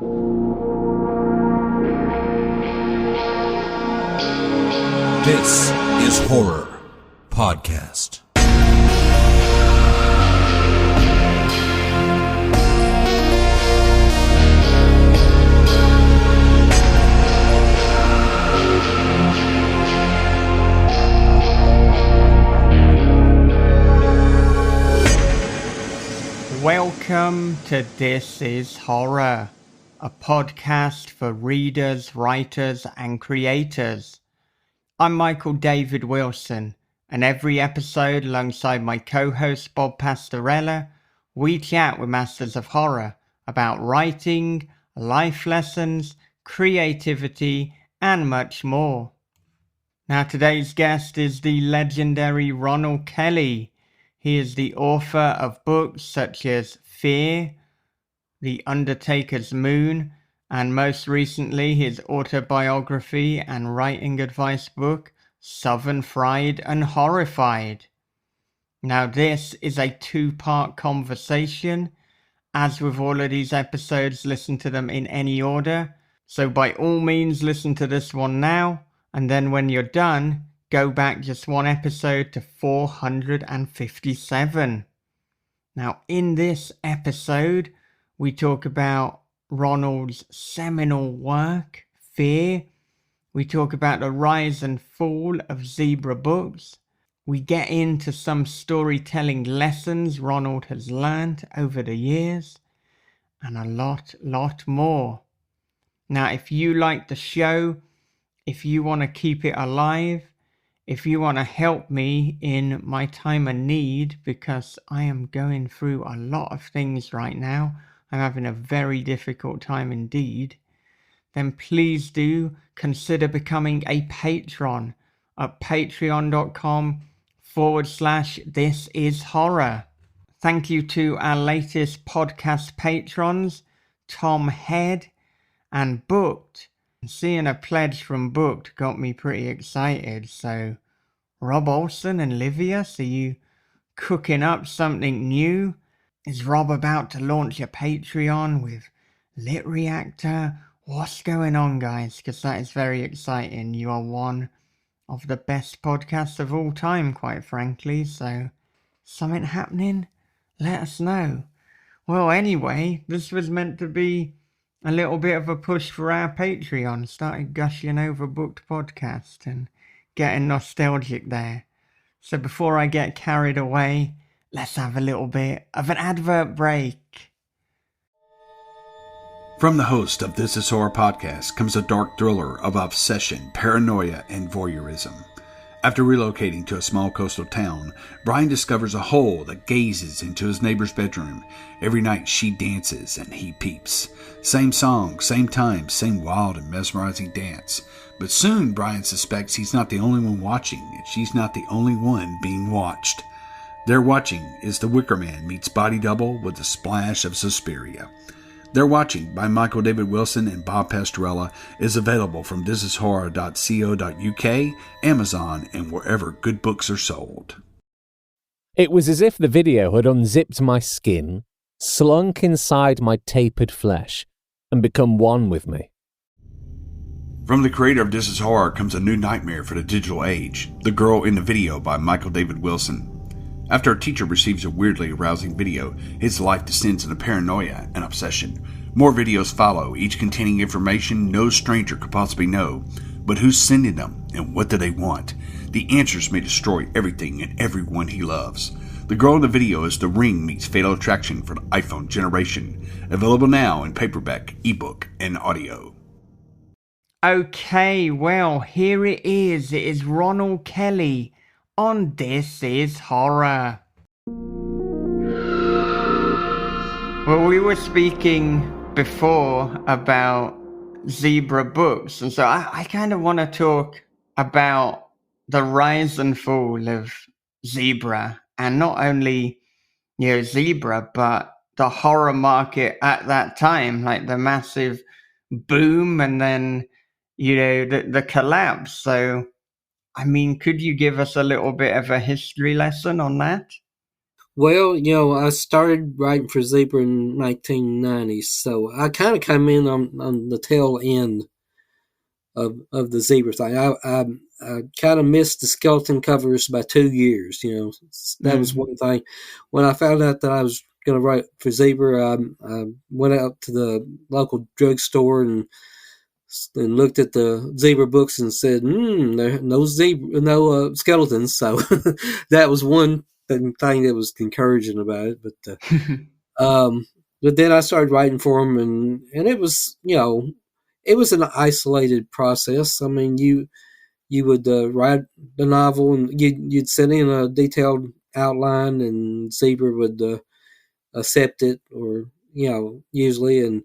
This is Horror Podcast. Welcome to This is Horror, a podcast for readers, writers, and creators. I'm Michael David Wilson, and every episode, alongside my co-host Bob Pastorella, we chat with masters of horror about writing, life lessons, creativity, and much more. Now, today's guest is the legendary Ronald Kelly. He is the author of books such as Fear, The Undertaker's Moon, and most recently his autobiography and writing advice book, Southern Fried and Horrified. Now, this is a two-part conversation. As with all of these episodes, listen to them in any order. So by all means, listen to this one now, and then when you're done, go back just one episode to 457. Now, in this episode, we talk about Ronald's seminal work, Fear. We talk about the rise and fall of Zebra Books. We get into some storytelling lessons Ronald has learned over the years, and a lot more. Now, if you like the show, if you want to keep it alive, if you want to help me in my time of need, because I am going through a lot of things right now, I'm having a very difficult time indeed, then please do consider becoming a patron at patreon.com/thisishorror. Thank you to our latest podcast patrons, Tom Head and Booked. Seeing a pledge from Booked got me pretty excited. So, Rob Olson and Livia, are you cooking up something new? Is Rob about to launch a Patreon with Lit Reactor? What's going on, guys? Because that is very exciting. You are one of the best podcasts of all time, quite frankly. So, something happening? Let us know. Well, anyway, this was meant to be a little bit of a push for our Patreon. Started gushing over Booked Podcast and getting nostalgic there. So before I get carried away, let's have a little bit of an advert break. From the host of This Is Horror Podcast comes a dark thriller of obsession, paranoia, and voyeurism. After relocating to a small coastal town, Brian discovers a hole that gazes into his neighbor's bedroom. Every night she dances and he peeps. Same song, same time, same wild and mesmerizing dance. But soon Brian suspects he's not the only one watching, and she's not the only one being watched. Their watching is The Wicker Man meets Body Double with a splash of Suspiria. They're Watching by Michael David Wilson and Bob Pastorella is available from thisishorror.co.uk, Amazon, and wherever good books are sold. It was as if the video had unzipped my skin, slunk inside my tapered flesh, and become one with me. From the creator of This Is Horror comes a new nightmare for the digital age, The Girl in the Video by Michael David Wilson. After a teacher receives a weirdly arousing video, his life descends into paranoia and obsession. More videos follow, each containing information no stranger could possibly know. But who's sending them, and what do they want? The answers may destroy everything and everyone he loves. The Girl in the Video is The Ring meets Fatal Attraction for the iPhone generation. Available now in paperback, ebook, and audio. Okay, well, here it is. It is Ronald Kelly on This Is Horror. Well, we were speaking before about Zebra Books, and so I kind of want to talk about the rise and fall of Zebra, and not only, Zebra, but the horror market at that time, like the massive boom and then, the collapse. So, I mean, could you give us a little bit of a history lesson on that? Well, I started writing for Zebra in 1990, so I kind of came in on the tail end of the Zebra thing. I kind of missed the skeleton covers by 2 years. That was Mm. one thing. When I found out that I was going to write for Zebra, I went out to the local drugstore and looked at the Zebra books and said, there are no zebra, no skeletons. So that was one thing that was encouraging about it. But then I started writing for them, and it was it was an isolated process. I mean, you would write the novel, and you'd send in a detailed outline, and Zebra would accept it, or usually, and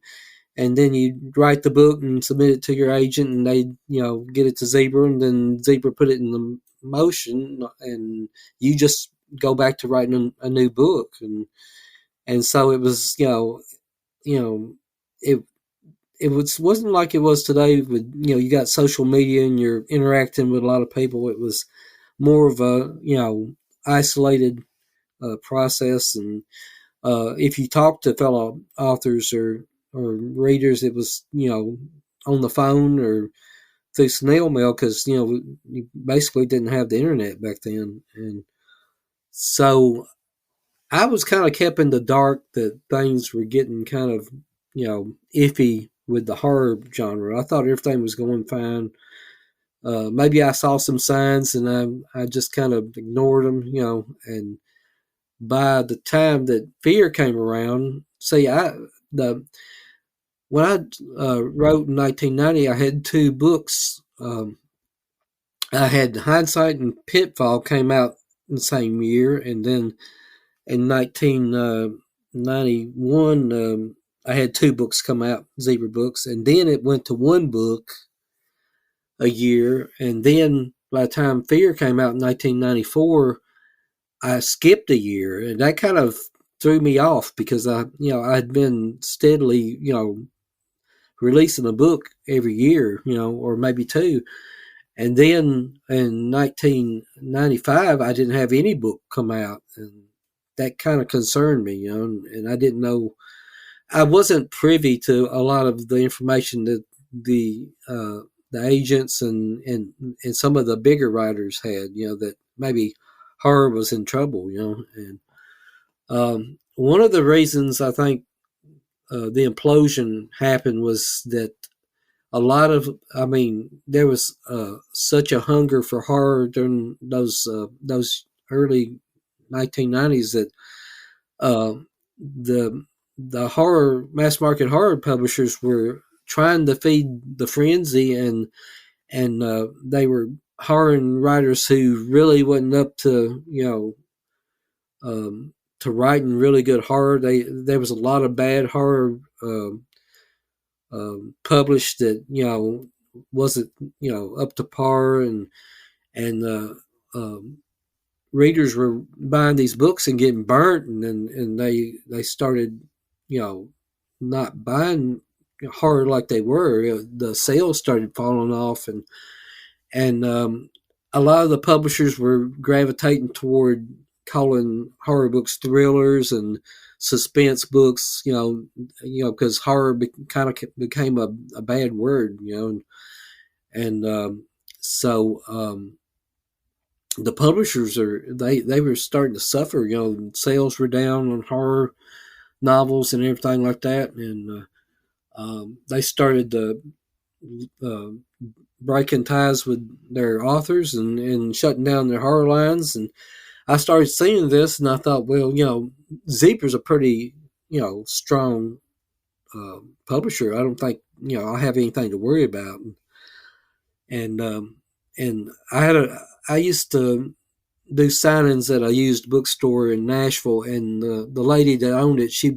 then you write the book and submit it to your agent, and they get it to Zebra, and then Zebra put it in the motion, and you just go back to writing a new book, and so it was you know it wasn't like it was today with you got social media and you're interacting with a lot of people. It was more of a isolated process, and if you talk to fellow authors or readers, it was on the phone or through snail mail, because you basically didn't have the internet back then. And so I was kind of kept in the dark that things were getting kind of iffy with the horror genre. I thought everything was going fine. Maybe I saw some signs and I just kind of ignored them, and by the time that Fear came around, see, the when I wrote in 1990, I had two books. I had Hindsight and Pitfall came out in the same year, and then in 1991, I had two books come out, Zebra books, and then it went to one book a year, and then by the time Fear came out in 1994, I skipped a year, and that kind of threw me off because I had been steadily, releasing a book every year, or maybe two. And then in 1995, I didn't have any book come out, and that kind of concerned me, and I didn't know. I wasn't privy to a lot of the information that the agents and some of the bigger writers had, that maybe horror was in trouble, and one of the reasons I think the implosion happened was that a lot of, I mean, there was such a hunger for horror during those early 1990s that uh, the horror mass market horror publishers were trying to feed the frenzy, and they were hiring writers who really wasn't up to to writing really good horror. There was a lot of bad horror published that wasn't up to par, and um, readers were buying these books and getting burnt, and they started not buying horror like they were. The sales started falling off, and a lot of the publishers were gravitating toward calling horror books thrillers and suspense books, because horror kind of became a bad word, and so the publishers they were starting to suffer. Sales were down on horror novels and everything like that, and they started to uh, breaking ties with their authors and shutting down their horror lines. And I started seeing this, and I thought, well, Zebra's a pretty, strong publisher. I don't think, I have anything to worry about. And and I used to do signings at a used bookstore in Nashville, and the lady that owned it, she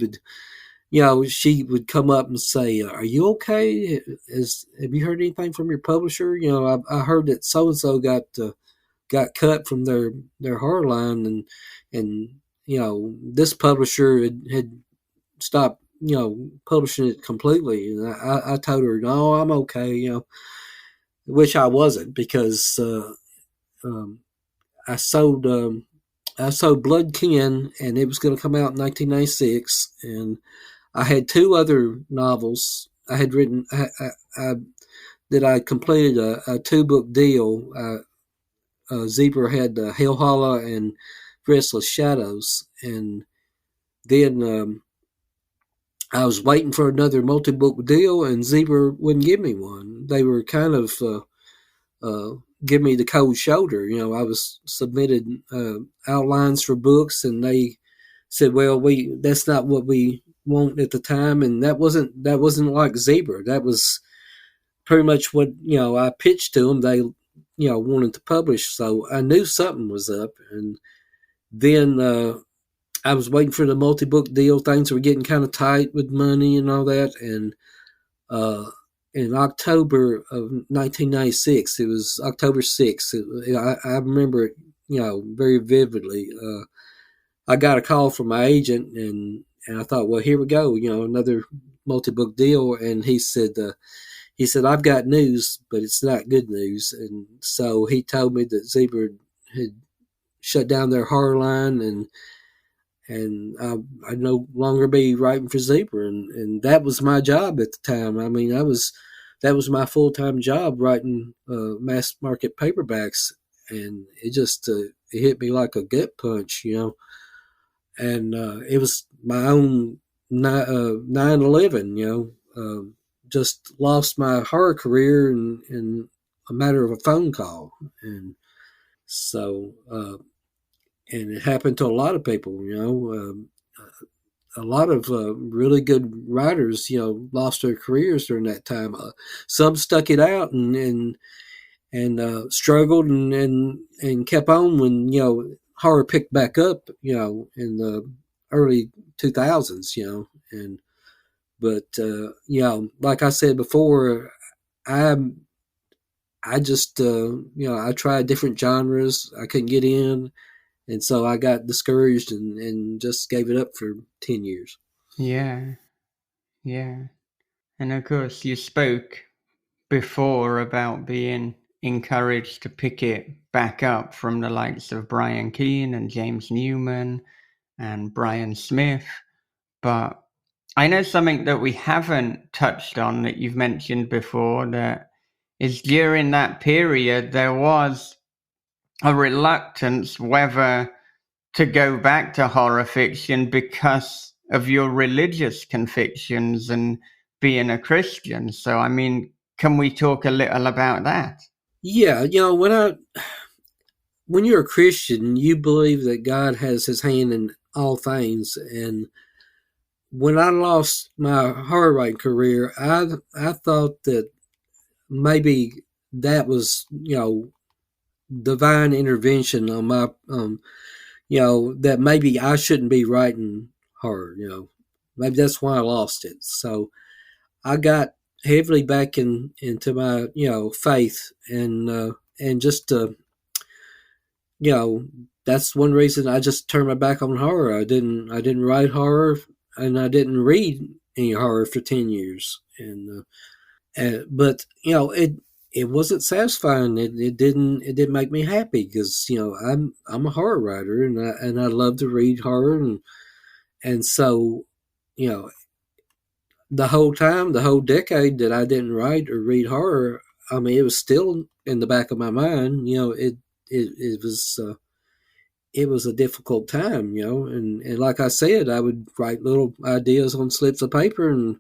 would come up and say, "Are you okay? Have you heard anything from your publisher? I heard that so and so got cut from their horror line, and this publisher had stopped publishing it completely." And I told her, "No, I'm okay," which I wasn't, because um, I sold I saw Blood Kin, and it was going to come out in 1996. And I had two other novels I had written. That I completed a 2-book deal. Zebra had Hellholla and Restless Shadows, and then I was waiting for another multi-book deal, and Zebra wouldn't give me one. They were kind of give me the cold shoulder. I was submitted outlines for books, and they said, "Well, that's not what we want at the time," and that wasn't like Zebra. That was pretty much what I pitched to them. They wanted to publish, so I knew something was up. And then I was waiting for the multi-book deal. Things were getting kind of tight with money and all that, and in October of 1996, it was October 6th. I remember it, very vividly. I got a call from my agent, and I thought, well, here we go, another multi-book deal. And he said, I've got news, but it's not good news. And so he told me that Zebra had shut down their horror line, and I'd no longer be writing for Zebra. And that was my job at the time. I mean, that was my full-time job, writing mass market paperbacks. And it just it hit me like a gut punch, And it was my own 9/11, just lost my horror career in a matter of a phone call. And so, and it happened to a lot of people, a lot of really good writers, lost their careers during that time. Some stuck it out and struggled and kept on when, horror picked back up, in the early 2000s, but like I said before, I just I tried different genres. I couldn't get in, and so I got discouraged and just gave it up for 10 years. Yeah, yeah. And of course, you spoke before about being encouraged to pick it back up from the likes of Brian Keene and James Newman and Brian Smith. But I know something that we haven't touched on that you've mentioned before, that is during that period there was a reluctance whether to go back to horror fiction because of your religious convictions and being a Christian. So, I mean, can we talk a little about that? Yeah, when you're a Christian, you believe that God has His hand in all things. And when I lost my horror writing career, I thought that maybe that was divine intervention on my that maybe I shouldn't be writing horror. Maybe that's why I lost it. So I got heavily back into my faith, and just that's one reason I just turned my back on horror. I didn't write horror, and I didn't read any horror for 10 years. But it wasn't satisfying. It didn't make me happy, because I'm a horror writer, and I love to read horror, and so the whole time, the whole decade that I didn't write or read horror, I mean, it was still in the back of my mind. It was a difficult time, and like I said, I would write little ideas on slips of paper, and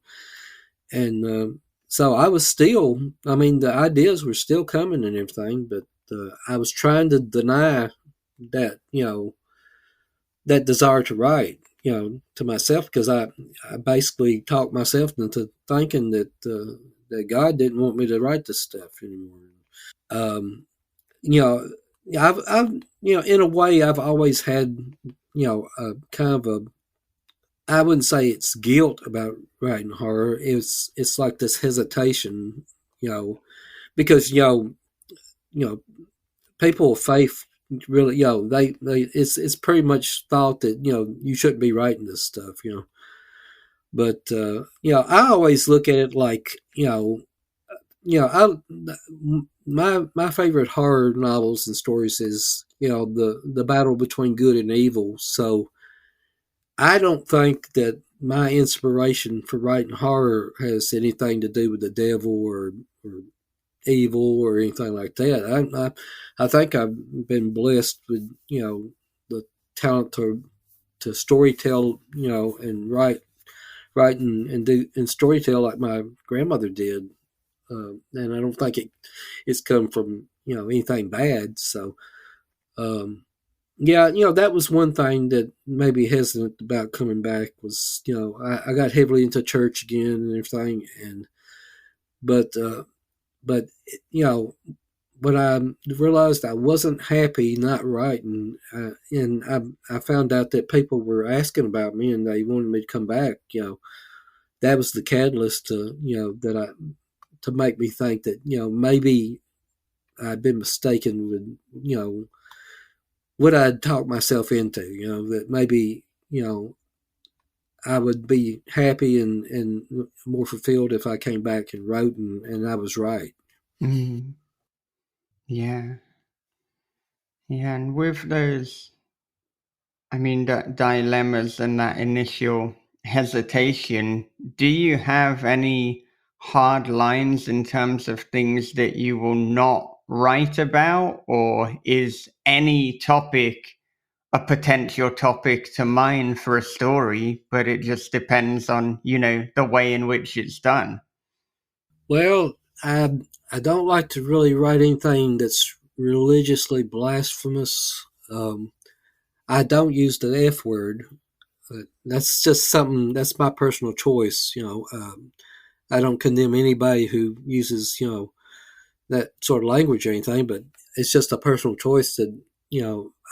so I was still, I mean, the ideas were still coming and everything, but I was trying to deny that, that desire to write, to myself, because I basically talked myself into thinking that that God didn't want me to write this stuff anymore. Um, you know, I've in a way, I've always had, a kind of a, I wouldn't say it's guilt about writing horror. It's like this hesitation, because people of faith really, they it's pretty much thought that you shouldn't be writing this stuff, But I always look at it like my favorite horror novels and stories is the battle between good and evil. So I don't think that my inspiration for writing horror has anything to do with the devil or evil or anything like that. I think I've been blessed with the talent to storytell, and write and do and storytell like my grandmother did. And I don't think it's come from anything bad. So yeah, that was one thing that made me hesitant about coming back was I got heavily into church again and everything, and but but when I realized I wasn't happy not writing, and I found out that people were asking about me and they wanted me to come back. That was the catalyst to to make me think that maybe I'd been mistaken with what I'd talked myself into. That maybe I would be happy and more fulfilled if I came back and wrote, and I was right. Mm. Yeah. Yeah, and with those, dilemmas and that initial hesitation, do you have any hard lines in terms of things that you will not write about, or is any topic a potential topic to mine for a story, but it just depends on, the way in which it's done? Well, I don't like to really write anything that's religiously blasphemous. I don't use the F word. That's just something that's my personal choice. I don't condemn anybody who uses that sort of language or anything, but it's just a personal choice that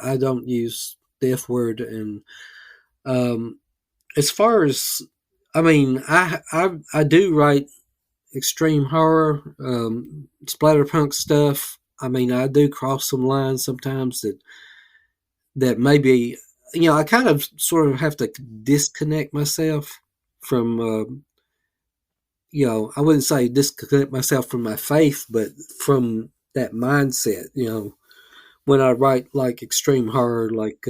I don't use the F word. And um, as far as I do write extreme horror, splatterpunk stuff. I do cross some lines sometimes that maybe I kind of sort of have to disconnect myself from I wouldn't say disconnect myself from my faith, but from that mindset. When I write like extreme horror, like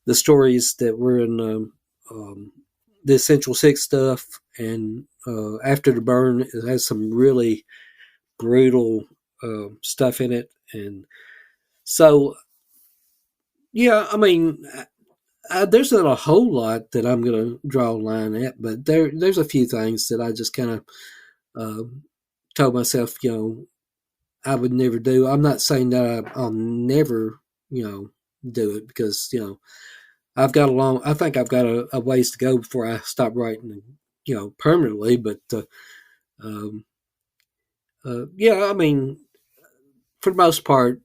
the stories that were in the Essential Six stuff, and After the Burn, it has some really brutal stuff in it, and so yeah, there's not a whole lot that I'm going to draw a line at, but there's a few things that I just kind of uh, told myself, I would never do. I'm not saying that I'll never, do it because I think I've got a ways to go before I stop writing, permanently. But um, yeah, for the most part,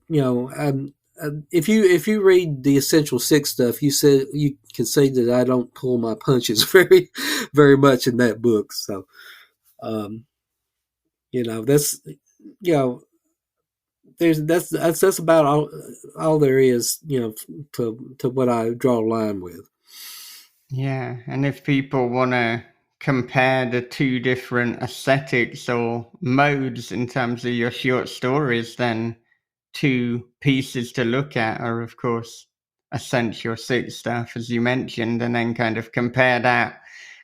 if you read the Essential Six stuff, you can see that I don't pull my punches very very much in that book. So um, that's you know that's about all there is to what I draw a line with. Yeah, and if people want to compare the two different aesthetics or modes in terms of your short stories, then two pieces to look at are, of course, Essential Six stuff, as you mentioned, and then kind of compare that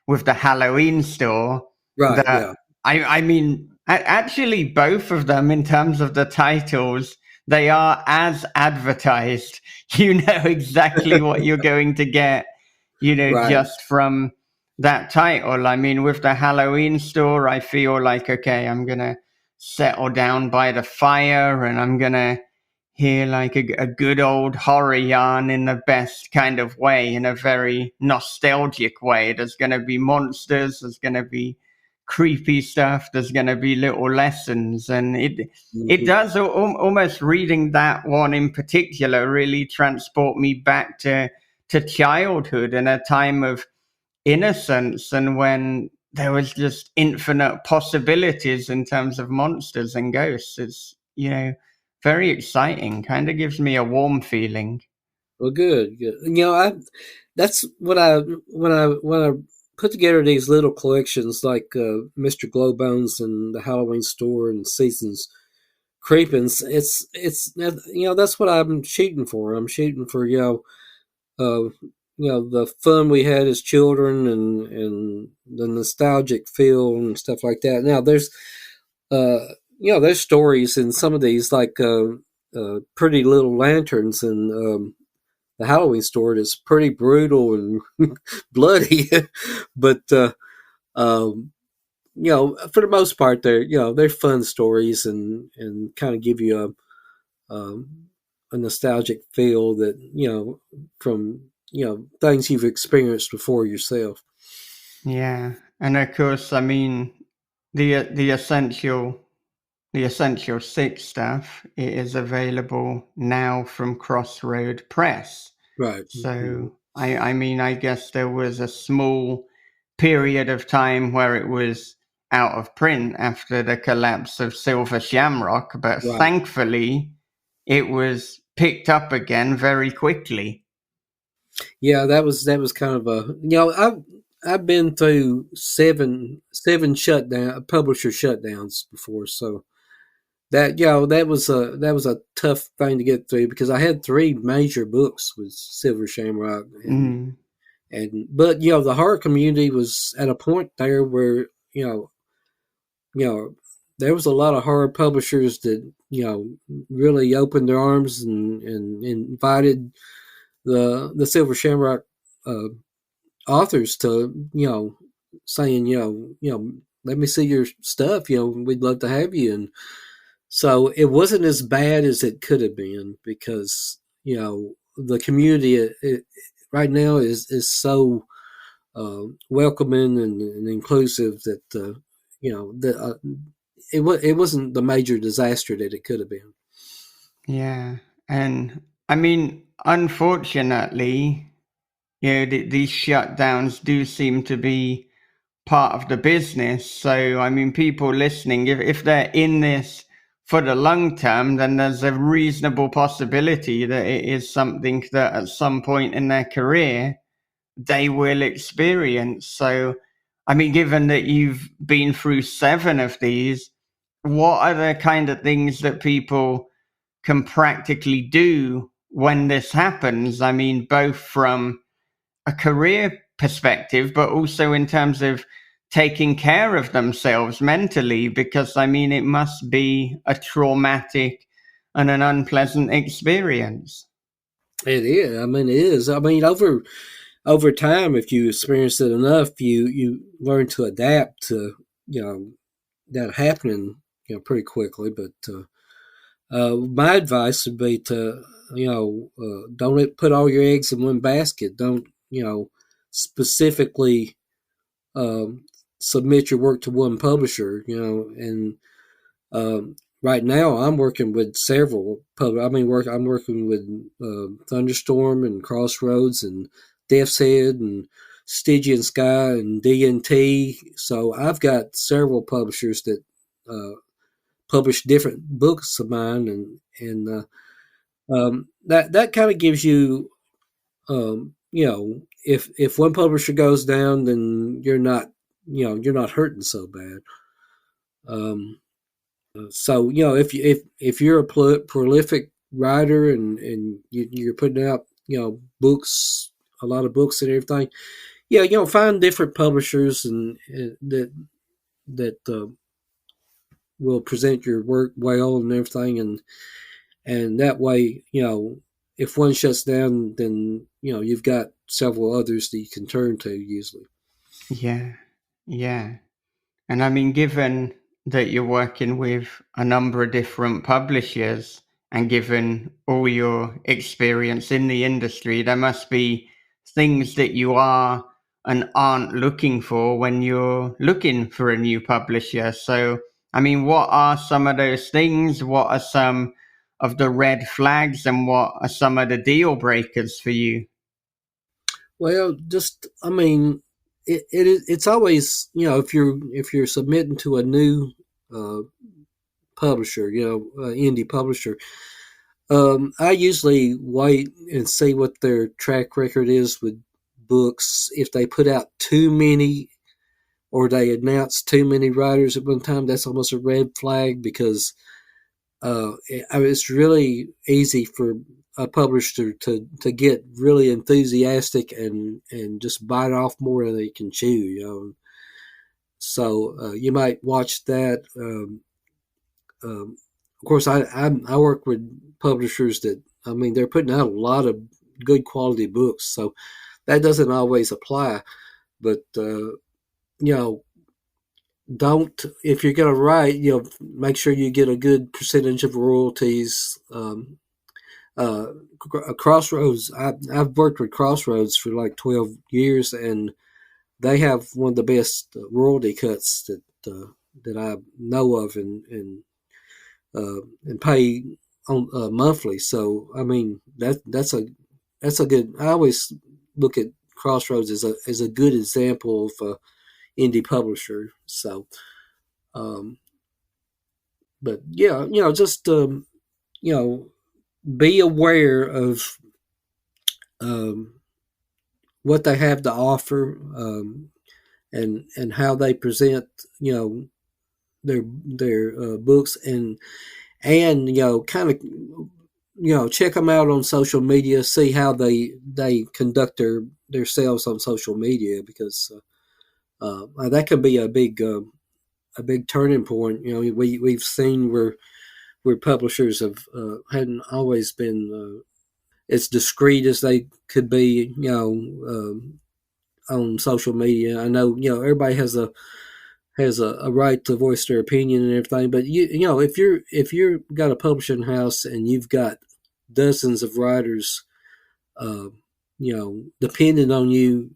with the Halloween store. Right? That Yeah. actually, both of them, in terms of the titles, they are as advertised. You know exactly what you're going to get, Right. just from that title. With the Halloween store, I feel like, okay, I'm going to settle down by the fire and I'm going to hear like a good old horror yarn in the best kind of way, in a very nostalgic way. There's going to be monsters, there's going to be creepy stuff, there's going to be little lessons. And it Mhm. does almost, reading that one in particular, really transport me back to childhood and a time of innocence, and when there was just infinite possibilities in terms of monsters and ghosts. It's very exciting, kind of gives me a warm feeling. Well, good, good. I that's what I when I put together these little collections like Mr. Glowbones and the Halloween Store and Seasons Creepins. It's that's what I'm shooting for. I'm shooting for the fun we had as children and the nostalgic feel and stuff like that. Now there's stories in some of these like Pretty Little Lanterns and the Halloween Store that's pretty brutal and bloody, but um, for the most part, they're fun stories and kind of give you a nostalgic feel that from things you've experienced before yourself. Yeah, and of course, I mean, the essential the Essential Six stuff, it is available now from Crossroad Press. Right. Mm-hmm. So I mean, I guess there was a small period of time where it was out of print after the collapse of Silver Shamrock, but Right. thankfully it was picked up again very quickly. Yeah, that was kind of a I've been through seven publisher shutdowns before, so that was a tough thing to get through because I had three major books with Silver Shamrock Mm. but the horror community was at a point there where you know there was a lot of horror publishers that really opened their arms and invited the Silver Shamrock uh, authors to saying let me see your stuff, we'd love to have you. And so it wasn't as bad as it could have been because the community right now is so welcoming and inclusive that that it wasn't the major disaster that it could have been. Yeah. And I mean, unfortunately, these shutdowns do seem to be part of the business. So, I mean, people listening, if they're in this for the long term, then there's a reasonable possibility that it is something that at some point in their career they will experience. So, I mean, given that you've been through seven of these, what are the kind of things that people can practically do when this happens? I mean, both from a career perspective, but also in terms of taking care of themselves mentally, because I mean, it must be a traumatic and an unpleasant experience. It is. I mean, it is. I mean, over time, if you experience it enough, you learn to adapt to that happening pretty quickly. But my advice would be to don't put all your eggs in one basket. Don't specifically um, submit your work to one publisher. And right now I'm working with several I'm working with Thunderstorm and Crossroads and Death's Head and Stygian Sky and DNT. So I've got several publishers that publish different books of mine, and that kind of gives you if one publisher goes down, then you're not hurting so bad. Um, so if you're a prolific writer and you're putting out books, a lot of books and everything, find different publishers and that will present your work well and everything, and that way if one shuts down, then you've got several others that you can turn to usually. Yeah, yeah. And I mean, given that you're working with a number of different publishers and given all your experience in the industry, there must be things that you are and aren't looking for when you're looking for a new publisher. So, I mean, what are some of those things? What are some of the red flags and what are some of the deal breakers for you? Well, just I mean, it's always if you're submitting to a new uh, publisher, indie publisher. I usually wait and see what their track record is with books, if they put out too many or they announce too many writers at one time, that's almost a red flag, because it's really easy for a publisher to get really enthusiastic and just bite off more than they can chew. So you might watch that. Of course, I work with publishers that, they're putting out a lot of good quality books, so that doesn't always apply. But don't, if you're going to write, make sure you get a good percentage of royalties. Crossroads, I've worked with Crossroads for like 12 years, and they have one of the best royalty cuts that I know of, and pay on monthly. So that's a good. I always look at Crossroads as a good example of indie publisher. So, but yeah, just be aware of what they have to offer, and how they present their books, and kind of check them out on social media, see how they conduct themselves on social media, because that can be a big turning point. We've seen where publishers hadn't always been as discreet as they could be, on social media. I know, everybody has a right to voice their opinion and everything, but if you're got a publishing house and you've got dozens of writers, depending on you,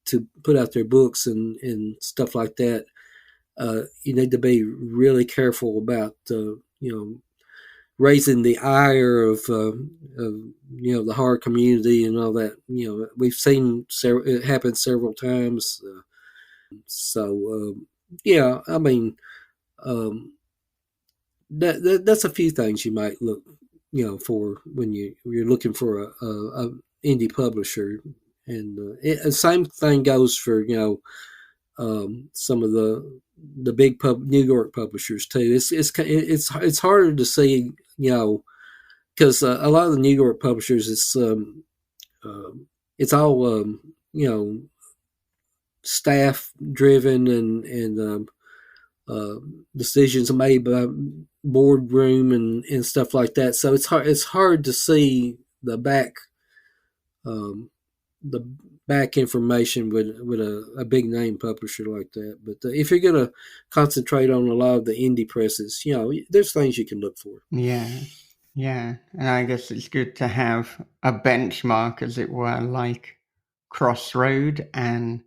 to put out their books and stuff like that, you need to be really careful about raising the ire of the horror community and all that. We've seen it happen several times. So yeah, that's a few things you might look for when you're looking for a indie publisher, and the same thing goes for some of the big New York publishers too. It's harder to see, because a lot of the New York publishers, it's all staff driven, and decisions made by boardroom and stuff like that. So it's hard to see the back information with a big name publisher like that. But if you're going to concentrate on a lot of the indie presses, there's things you can look for. Yeah, and I guess it's good to have a benchmark, as it were, like Crossroad. And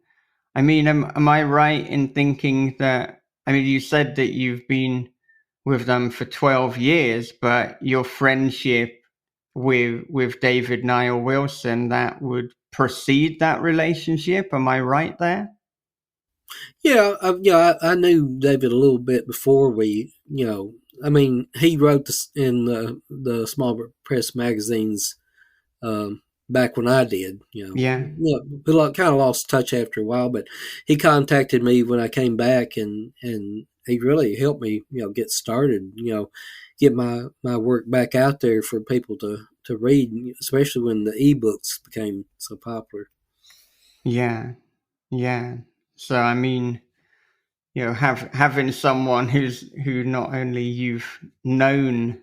am I right in thinking that, you said that you've been with them for 12 years, but your friendship with David Niall Wilson, that would precede that relationship? Am I right there? Yeah, I knew David a little bit before we, he wrote in the small press magazines back when I did. Yeah. We kind of lost touch after a while, but he contacted me when I came back, and he really helped me, get started, get my work back out there for people to read, especially when the ebooks became so popular. Yeah. So having someone who not only you've known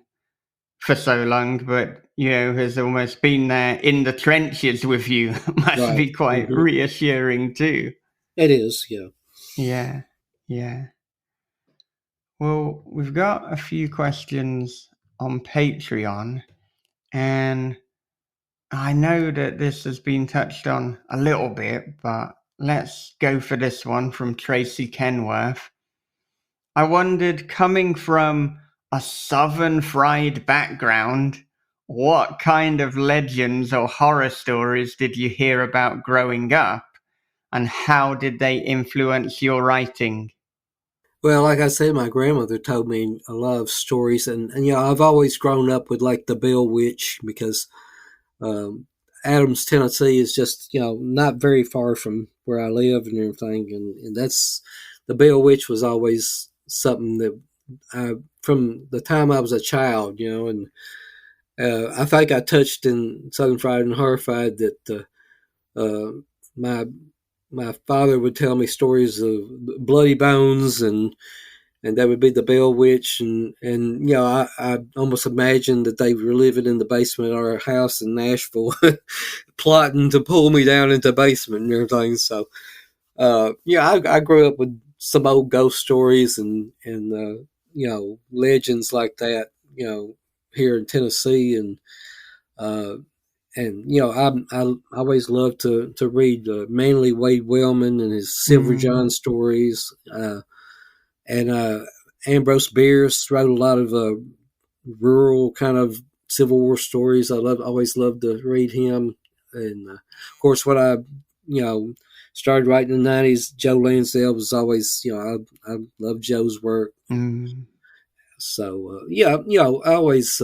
for so long, but has almost been there in the trenches with you must be quite reassuring too. It is, yeah. Yeah. Well, we've got a few questions on Patreon, and I know that this has been touched on a little bit, but let's go for this one from Tracy Kenworth. I wondered, coming from a Southern fried background, what kind of legends or horror stories did you hear about growing up, and how did they influence your writing? Well, like I said, my grandmother told me a lot of stories, and I've always grown up with like the Bell Witch, because Adams, Tennessee is just, not very far from where I live and everything. And that's, the Bell Witch was always something that from the time I was a child, and I think I touched in Southern Fried and Horrified that my my father would tell me stories of bloody bones, and that would be the Bell Witch, and I almost imagined that they were living in the basement of our house in Nashville, plotting to pull me down into the basement and everything. So I grew up with some old ghost stories and legends like that, here in Tennessee, I always loved to read mainly Wade Wellman and his Silver John stories, and Ambrose Bierce wrote a lot of rural kind of Civil War stories. Always loved to read him, and of course when I started writing in the '90s, Joe Lansdale was always, I love Joe's work. So I always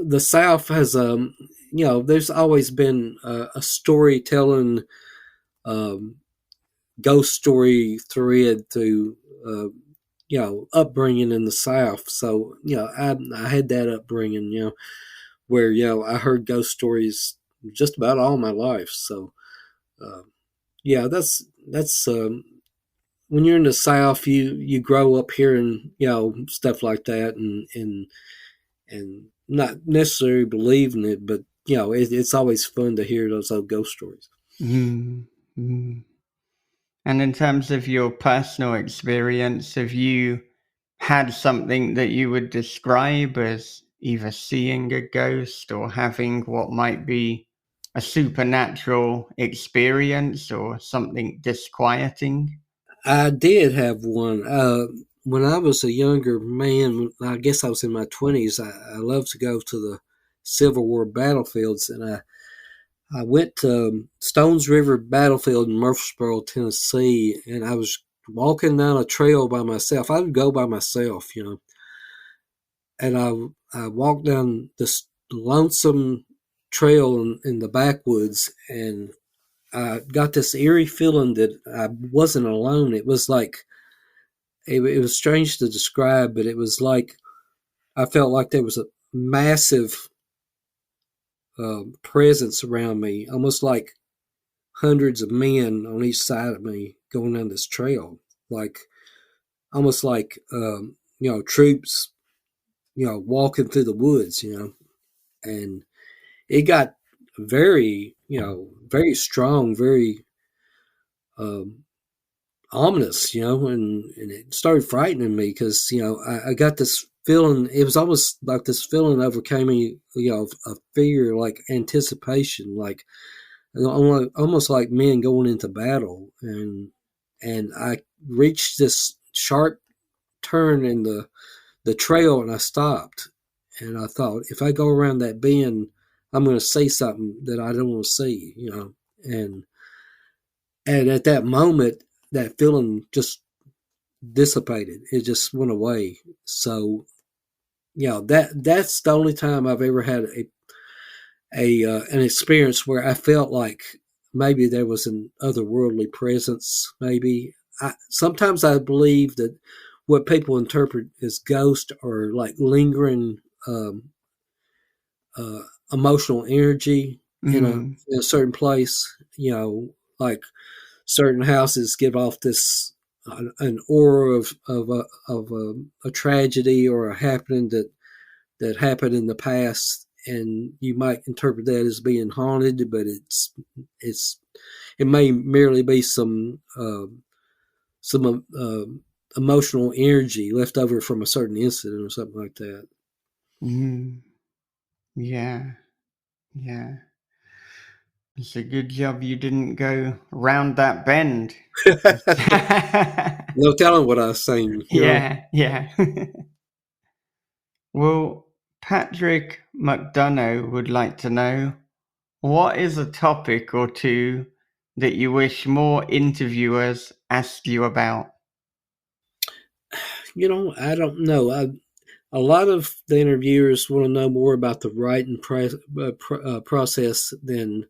the South has there's always been a storytelling ghost story thread to upbringing in the South. So I had that upbringing, where I heard ghost stories just about all my life. So that's when you're in the South, you grow up hearing stuff like that, and not necessarily believing it, but it's always fun to hear those old ghost stories. And in terms of your personal experience, have you had something that you would describe as either seeing a ghost or having what might be a supernatural experience or something disquieting? I did have one. When I was a younger man, I guess I was in my 20s, I loved to go to the Civil War battlefields, and I went to Stones River Battlefield in Murfreesboro, Tennessee, and I was walking down a trail by myself. I would go by myself, and I walked down this lonesome trail in the backwoods, and I got this eerie feeling that I wasn't alone. It was like, it was strange to describe, but it was like I felt like there was a massive presence around me, almost like hundreds of men on each side of me going down this trail, like almost like troops, walking through the woods, and it got very, very strong, very ominous, and it started frightening me because, I got this feeling. It was almost like this feeling overcame me, of fear, like anticipation, like almost like men going into battle. And I reached this sharp turn in the trail, and I stopped, and I thought, if I go around that bend, I'm going to see something that I don't want to see, and at that moment, that feeling just dissipated. It just went away. So, that's the only time I've ever had an experience where I felt like maybe there was an otherworldly presence. Maybe sometimes I believe that what people interpret as ghost or like lingering emotional energy in a certain place. Like certain houses give off this an aura of a tragedy or a happening that happened in the past, and you might interpret that as being haunted, but it may merely be some emotional energy left over from a certain incident or something like that. Yeah, yeah. It's a good job you didn't go round that bend. No telling what I was saying. Yeah. Well, Patrick McDonough would like to know, what is a topic or two that you wish more interviewers asked you about? I don't know. a lot of the interviewers want to know more about the writing process than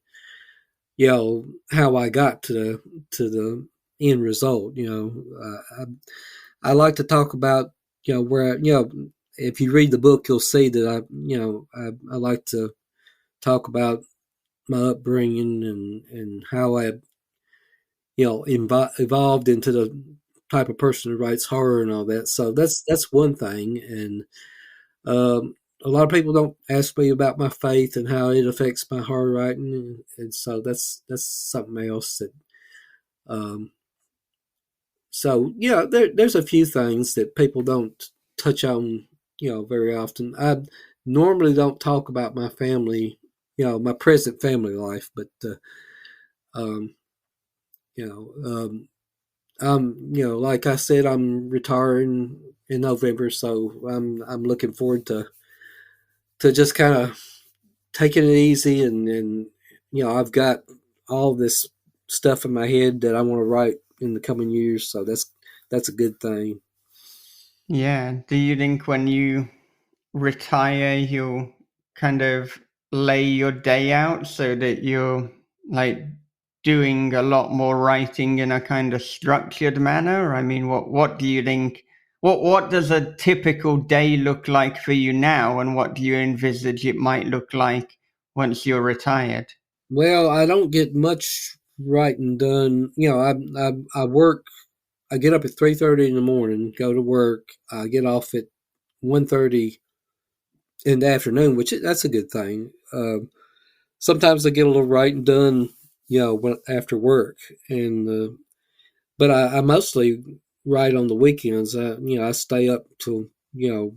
how I got to the end result. I like to talk about where if you read the book, you'll see that I like to talk about my upbringing and how I evolved into the type of person who writes horror and all that. So that's one thing, and a lot of people don't ask me about my faith and how it affects my horror writing, and so that's something else that. Um, so yeah, there's a few things that people don't touch on, very often. I normally don't talk about my family, my present family life, but um, you know, um, like I said, I'm retiring in November, so I'm looking forward to just kind of taking it easy, and I've got all this stuff in my head that I want to write in the coming years, so that's a good thing. Yeah. Do you think when you retire, you'll kind of lay your day out so that you're like doing a lot more writing in a kind of structured manner? I mean, what do you think? What does a typical day look like for you now, and what do you envisage it might look like once you're retired? Well, I don't get much writing done. I work. I get up at 3:30 in the morning, go to work. I get off at 1:30 in the afternoon, which that's a good thing. Sometimes I get a little writing done, after work, and but I mostly write on the weekends. I stay up till 2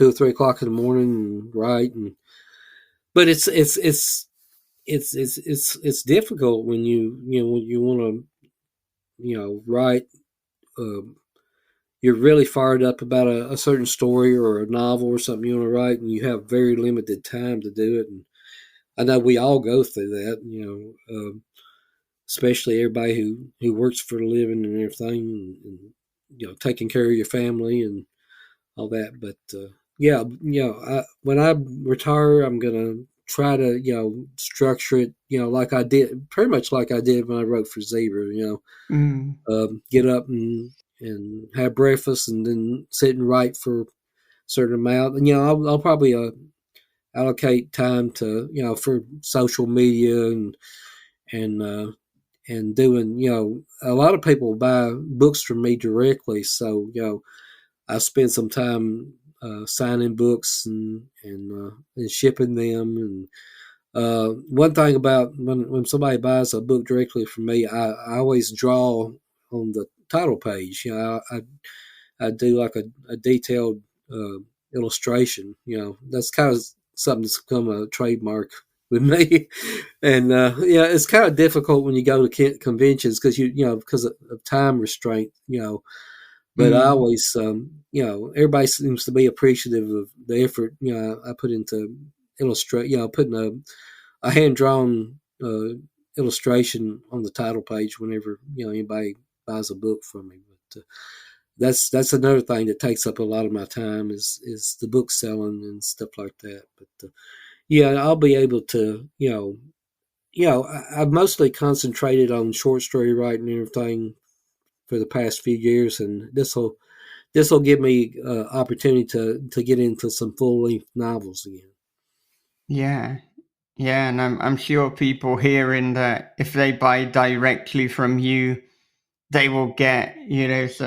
or 3 o'clock in the morning and write, but it's difficult when when you want to write. Um, you're really fired up about a certain story or a novel or something you want to write, and you have very limited time to do it. And I know we all go through that, especially everybody who works for a living and everything, and taking care of your family and all that. But yeah, when I retire, I'm gonna try to structure it, like I did, pretty much like I did when I wrote for Zebra. Mm, Get up and have breakfast and then sit and write for a certain amount. And I'll probably allocate time to for social media and uh, and doing a lot of people buy books from me directly, so I spend some time signing books and shipping them. And one thing about when somebody buys a book directly from me, I always draw on the title page. I do like a detailed illustration. That's kind of something that's become a trademark with me. And yeah, it's kind of difficult when you go to conventions because because of time restraint. But I mm, always everybody seems to be appreciative of the effort I put into illustrate. Putting a hand drawn illustration on the title page whenever anybody buys a book from me. But that's another thing that takes up a lot of my time is the book selling and stuff like that. But yeah, I'll be able to I've mostly concentrated on short story writing and everything for the past few years, and this will give me opportunity to get into some full length novels again. yeah. Yeah, and I'm sure people hearing that if they buy directly from you, they will get,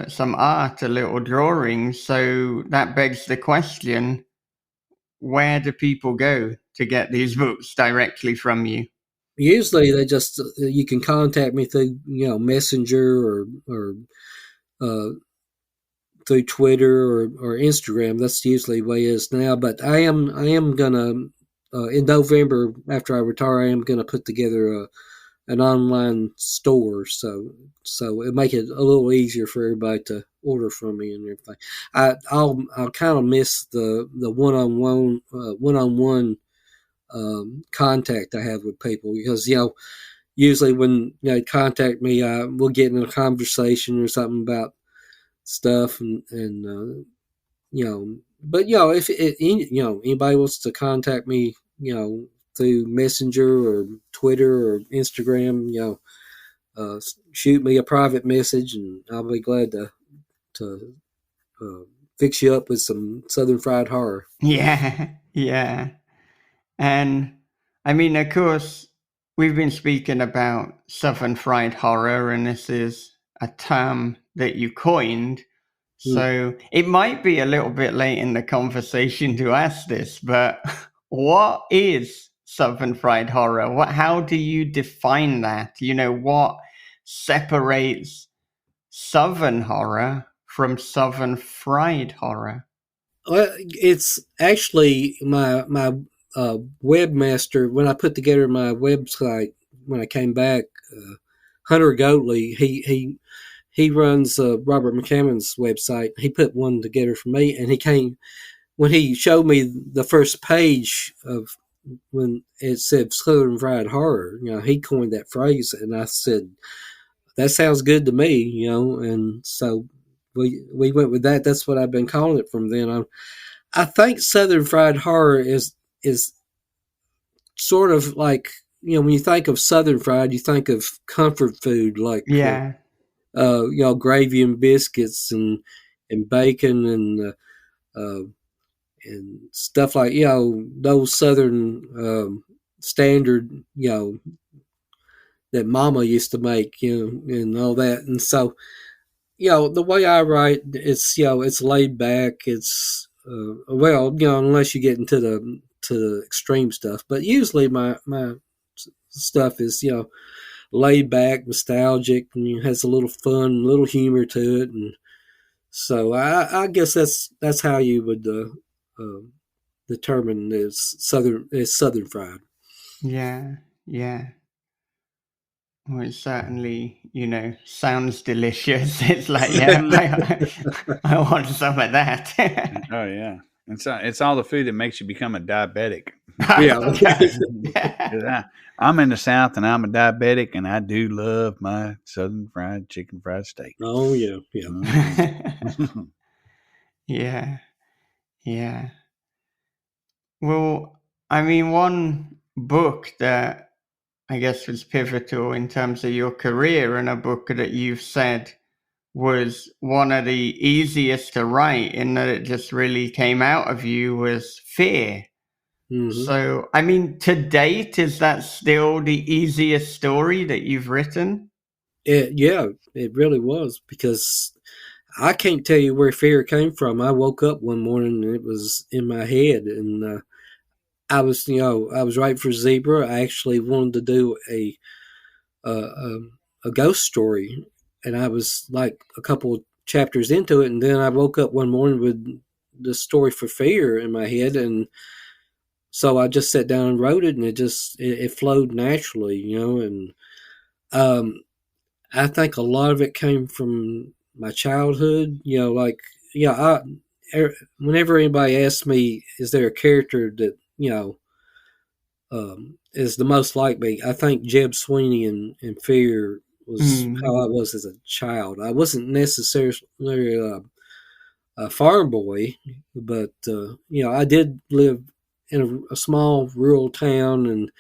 some art, a little drawing. So that begs the question, where do people go to get these books directly from you? Usually, they just you can contact me through Messenger or uh, through Twitter or Instagram. That's usually the way it is now. But I am gonna in November after I retire, I am gonna put together an online store, so it make it a little easier for everybody to order from me and everything. I'll kind of miss the one-on-one contact I have with people because usually when they contact me, we'll get in a conversation or something about stuff and But if anybody wants to contact me, through Messenger or Twitter or Instagram, shoot me a private message, and I'll be glad to fix you up with some Southern fried horror. Yeah, yeah. And I mean, of course, we've been speaking about Southern fried horror, and this is a term that you coined. Mm. So it might be a little bit late in the conversation to ask this, but what is Southern fried horror? How do you define that? What separates Southern horror from Southern fried horror? Well, it's actually my webmaster. When I put together my website when I came back, Hunter Goatley, he runs Robert McCammon's website. He put one together for me, and he came when he showed me the first page of when it said Southern Fried Horror. He coined that phrase, and I said, "That sounds good to me," and so we went with that. That's what I've been calling it from then on. I think Southern Fried Horror is sort of like, when you think of Southern Fried, you think of comfort food like Yeah, gravy and biscuits and bacon uh, and stuff like those Southern standard that Mama used to make and all that. And so the way I write, it's laid back. It's unless you get into the extreme stuff, but usually my stuff is laid back, nostalgic, and has a little fun, a little humor to it, and so I guess that's how you would determine is Southern fried. yeah, yeah. Well, it certainly, sounds delicious. It's like, yeah, I want some of that. Oh yeah, it's all the food that makes you become a diabetic. Yeah. I'm in the South and I'm a diabetic, and I do love my Southern fried chicken fried steak. Oh yeah, yeah. Yeah, yeah. Well, I mean, one book that I guess was pivotal in terms of your career, and a book that you've said was one of the easiest to write in that it just really came out of you, was Fear. Mm-hmm. So, I mean, to date, is that still the easiest story that you've written? It really was, because I can't tell you where fear came from. I woke up one morning and it was in my head, and I was right for Zebra. I actually wanted to do a ghost story, and I was like a couple of chapters into it, and then I woke up one morning with the story for Fear in my head, and so I just sat down and wrote it, and it flowed naturally, and um, I think a lot of it came from my childhood, whenever anybody asks me, is there a character that is the most like me, I think Jeb Sweeney in Fear was Mm, how I was as a child. I wasn't necessarily a farm boy, but I did live in a small rural town,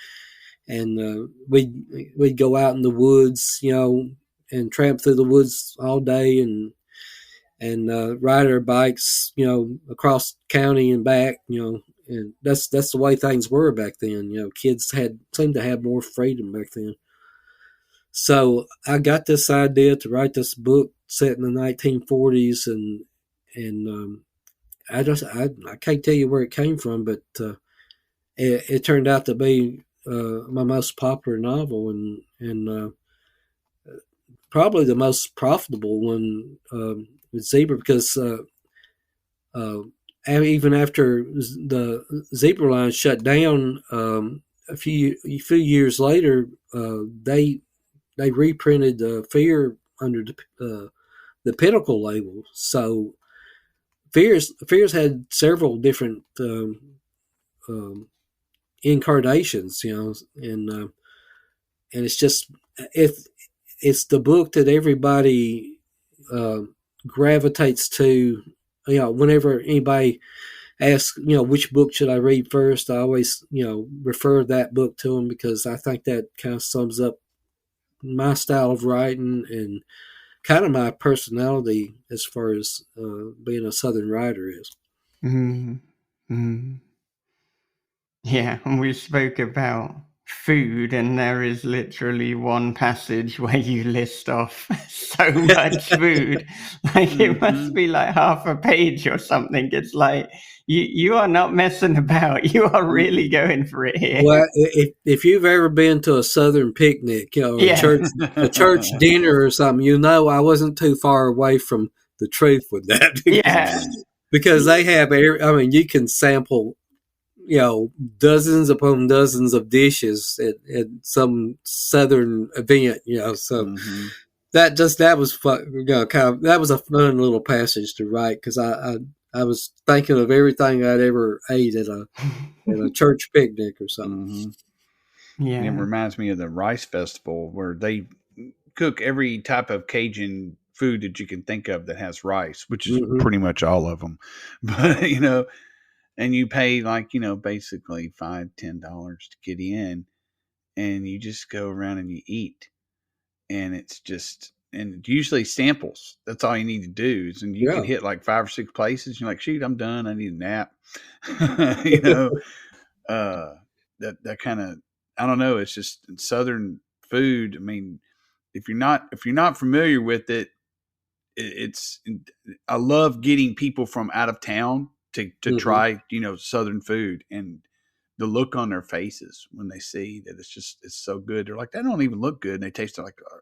and we'd go out in the woods, and tramp through the woods all day, and ride our bikes, across county and back, and that's the way things were back then. Kids seemed to have more freedom back then. So I got this idea to write this book set in the 1940s, and I can't tell you where it came from, but it turned out to be my most popular novel, and probably the most profitable one, with Zebra, because uh, even after the Zebra line shut down, a few years later, they reprinted Fear under the Pinnacle label. So Fears had several different um, incarnations, and it's just it's the book that everybody uh, gravitates to whenever anybody asks, which book should I read first, I always, refer that book to them because I think that kind of sums up my style of writing and kind of my personality as far as being a Southern writer is. Mm. Mm. Yeah, and we spoke about food, and there is literally one passage where you list off so much food. Like it must be like half a page or something. It's like you are not messing about. You are really going for it here. Well, if you've ever been to a Southern picnic, or Yeah. a church dinner or something, I wasn't too far away from the truth with that. Yeah. Because they have, you can sample, dozens upon dozens of dishes at some Southern event, so that was fun, that was a fun little passage to write because I was thinking of everything I'd ever ate at a church picnic or something. Yeah. And it reminds me of the Rice Festival where they cook every type of Cajun food that you can think of that has rice, which is pretty much all of them. But, and you pay like, basically $5-10 to get in, and you just go around and you eat. And it's just, and usually samples. That's all you need to do is, and you can hit like 5 or 6 places. You're like, shoot, I'm done. I need a nap. That kind of, I don't know. It's just Southern food. I mean, if you're not familiar with it, it's, I love getting people from out of town to try, Southern food, and the look on their faces when they see that it's so good. They're like, that don't even look good. And they taste it like, oh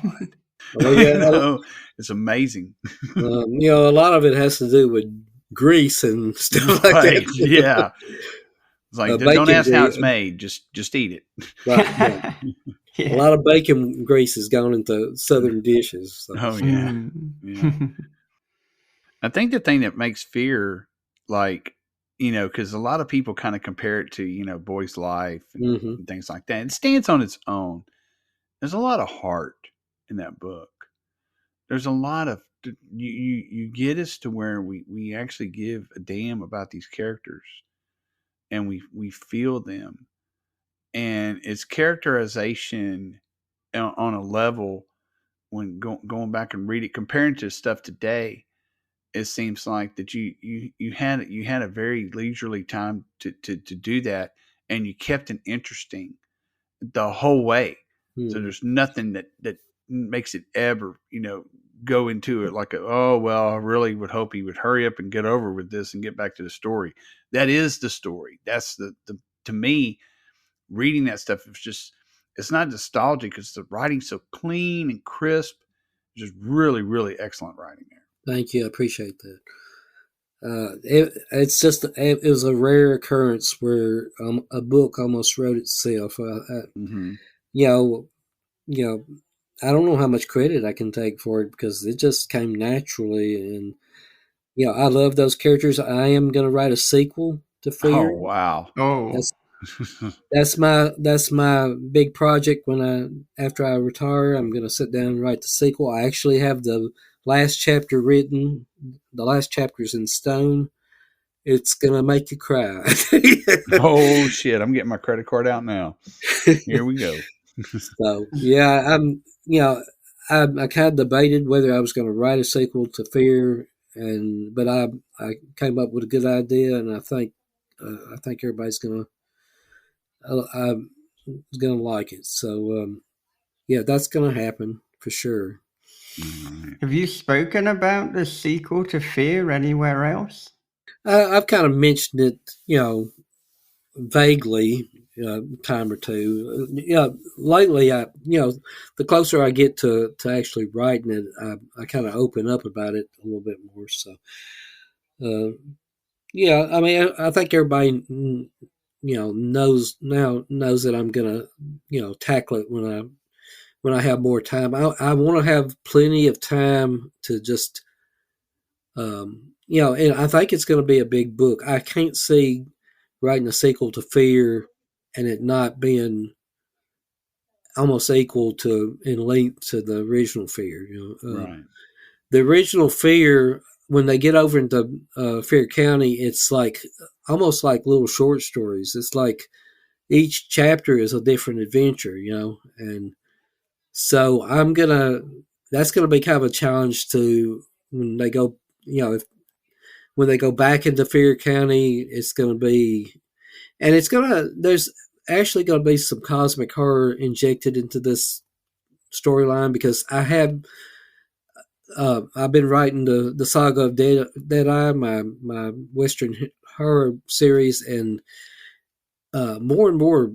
my God. Well, yeah, it's amazing. a lot of it has to do with grease and stuff like that. Yeah. It's like, don't ask how it's made. Just eat it. Right. Yeah. Yeah. A lot of bacon grease has gone into Southern dishes. So. Oh yeah. Yeah. I think the thing that makes fear, like, because a lot of people kind of compare it to, Boy's Life and things like that. It stands on its own. There's a lot of heart in that book. There's a lot of, you get us to where we actually give a damn about these characters, and we feel them, and it's characterization on a level when going back and read it, comparing to stuff today. It seems like that you had a very leisurely time to do that, and you kept it interesting the whole way. So there's nothing that makes it ever, go into it like, oh, well, I really would hope he would hurry up and get over with this and get back to the story. That is the story. That's the to me, reading that stuff is just, it's not nostalgic because the writing's so clean and crisp. Just really, really excellent writing there. Thank you. I appreciate that. It was a rare occurrence where a book almost wrote itself. I don't know how much credit I can take for it because it just came naturally, and I love those characters. I am going to write a sequel to Fear. Oh wow! That's my big project. After I retire, I'm going to sit down and write the sequel. I actually have the last chapter written. The last chapter's in stone. It's going to make you cry. Oh shit! I'm getting my credit card out now. Here we go. So yeah, I kind of debated whether I was going to write a sequel to Fear, but I came up with a good idea, and I think everybody's going to like it. So yeah, that's going to happen for sure. Have you spoken about the sequel to Fear anywhere else? I've kind of mentioned it, vaguely, time or two. Lately, the closer I get to actually writing it, I kind of open up about it a little bit more. So, yeah, I mean, I think everybody, knows that I'm gonna, tackle it when I have more time. I want to have plenty of time to just, and I think it's going to be a big book. I can't see writing a sequel to Fear and it not being almost equal to in length to the original Fear. Right. The original Fear, when they get over into Fair County, it's like almost like little short stories. It's like each chapter is a different adventure, and so that's gonna be kind of a challenge to when they go, when they go back into Fair County, it's gonna be, and there's actually gonna be some cosmic horror injected into this storyline because I've been writing the saga of Deadeye, my Western horror series, and more and more,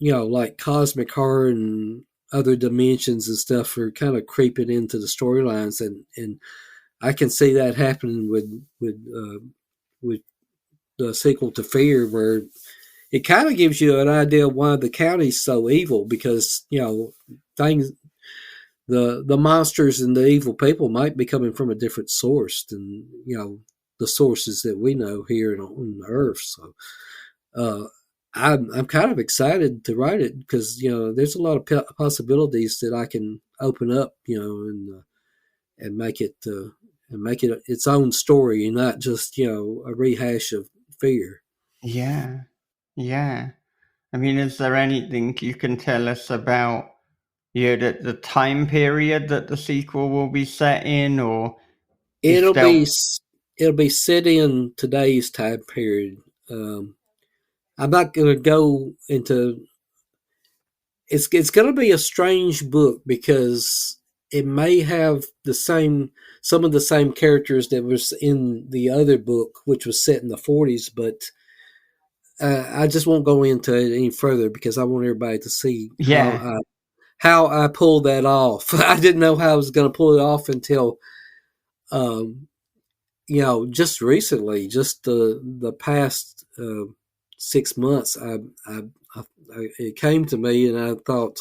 like cosmic horror and other dimensions and stuff are kind of creeping into the storylines, and I can see that happening with the sequel to Fear, where it kind of gives you an idea of why the county's so evil because things the monsters and the evil people might be coming from a different source than the sources that we know here on the earth. So uh, I'm kind of excited to write it because there's a lot of possibilities that I can open up, and make it its own story and not just a rehash of Fear. Yeah. Yeah. I mean, is there anything you can tell us about the time period that the sequel will be set in, or if It'll they'll? be it'll be set in today's time period. Um, I'm not going to go into. It's going to be a strange book because it may have some of the same characters that was in the other book, which was set in the 40s, but I just won't go into it any further because I want everybody to see Yeah. how I pulled that off. I didn't know how I was going to pull it off until um, just recently, just the past 6 months, it came to me, and I thought,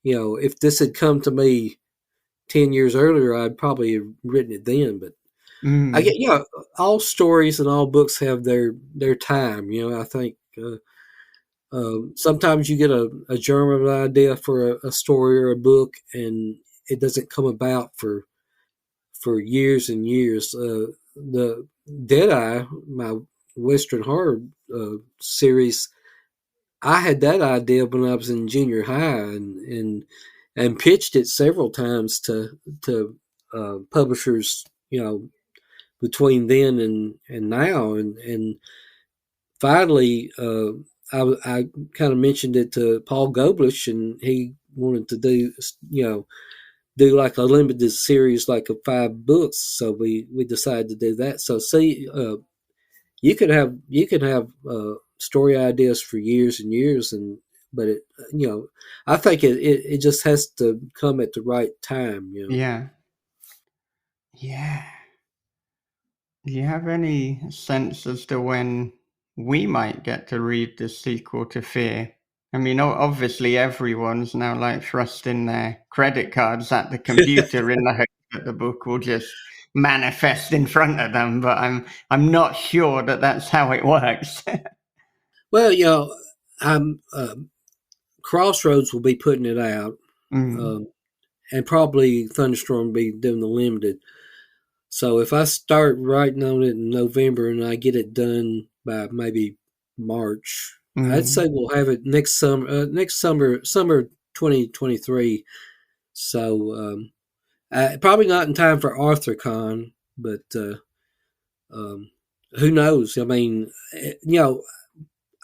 if this had come to me 10 years earlier, I'd probably have written it then. But I Mm. get, all stories and all books have their time. I think sometimes you get a germ of an idea for a story or a book, and it doesn't come about for years and years. The Deadeye, my Western horror series, I had that idea when I was in junior high, and pitched it several times to publishers, between then and now, and finally, I kind of mentioned it to Paul Goblish, and he wanted to do like a limited series, like of 5 books. So we decided to do that. So see, you could have story ideas for years and years, but I think it just has to come at the right time. Yeah. Yeah. Do you have any sense as to when we might get to read the sequel to Fear? I mean, obviously everyone's now like thrusting their credit cards at the computer in the hope that the book will just manifest in front of them, but I'm not sure that that's how it works. Well, I'm Crossroads will be putting it out, Mm, um, and probably Thunderstorm will be doing the limited. So if I start writing on it in November and I get it done by maybe March, I'd mm, say we'll have it next summer. Summer 2023. So probably not in time for ArthurCon, but um, who knows? I mean,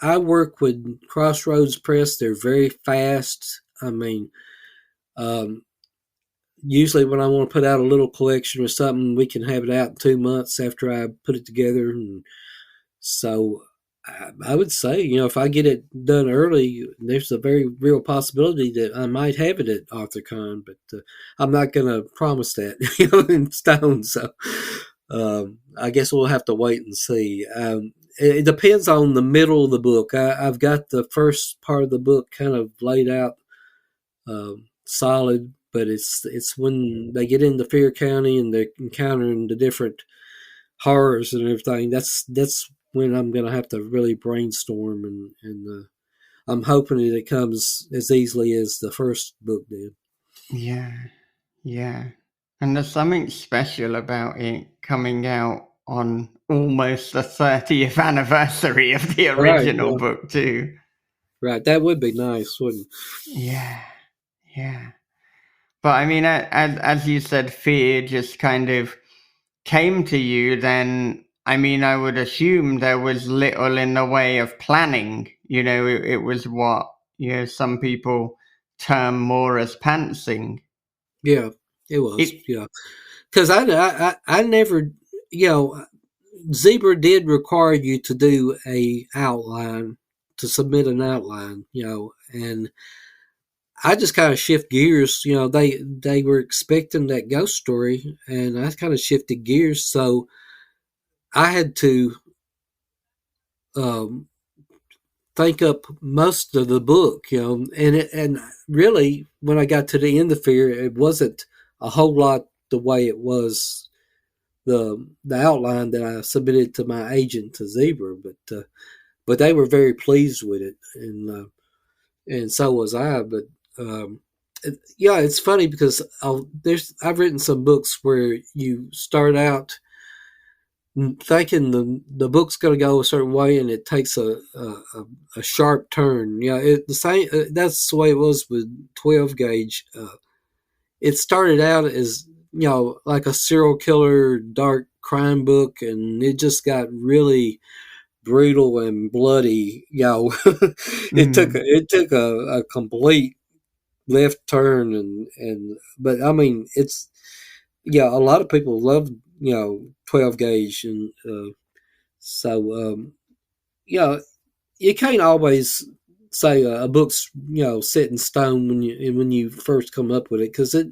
I work with Crossroads Press. They're very fast. I mean, um, usually when I want to put out a little collection or something, we can have it out in 2 months after I put it together. And so I would say, if I get it done early, there's a very real possibility that I might have it at ArthurCon, but I'm not going to promise that, in stone. So I guess we'll have to wait and see. It depends on the middle of the book. I've got the first part of the book kind of laid out solid, but it's when they get into Fear County and they're encountering the different horrors and everything. That's when I'm going to have to really brainstorm, and I'm hoping that it comes as easily as the first book did. yeah, yeah. And there's something special about it coming out on almost the 30th anniversary of the Right, original yeah, book, too. right. That would be nice, wouldn't it? Yeah, yeah. But I mean, as you said, fear just kind of came to you, then I mean, I would assume there was little in the way of planning. It was what, some people term more as pantsing. Yeah, it was. It, Yeah, because I never, you know, Zebra did require you to do a outline, to submit an outline, and I just kind of shift gears. They were expecting that ghost story, and I kind of shifted gears, so I had to um, think up most of the book, and really when I got to the end of Fear, it wasn't a whole lot the way it was the outline that I submitted to my agent to Zebra, but they were very pleased with it, and so was I. But um, yeah, it's funny because I've written some books where you start out thinking the book's going to go a certain way, and it takes a sharp turn. The same. That's the way it was with 12 gauge. It started out as like a serial killer dark crime book, and it just got really brutal and bloody. mm, It took a complete left turn, and but I mean it's a lot of people love 12 gauge, and so yeah, you can't always say a book's set in stone when you first come up with it, because it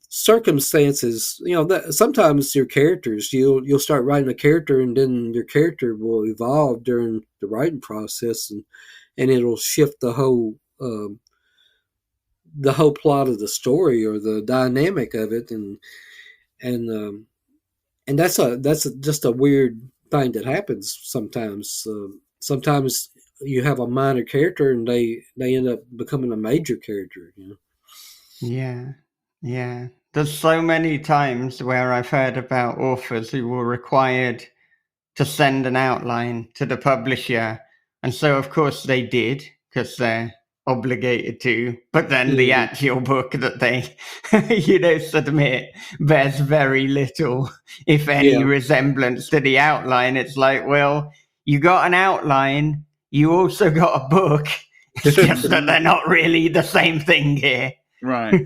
circumstances, that sometimes your characters, you'll start writing a character, and then your character will evolve during the writing process, and it'll shift the whole plot of the story or the dynamic of it, and that's just a weird thing that happens sometimes. Sometimes you have a minor character, and they end up becoming a major character. yeah, yeah. There's so many times where I've heard about authors who were required to send an outline to the publisher. And so, of course, they did because they're obligated to. But then the Mhm. actual book that they, submit bears very little, if any, Yeah. resemblance to the outline. It's like, well, you got an outline, you also got a book. It's just that they're not really the same thing here. Right.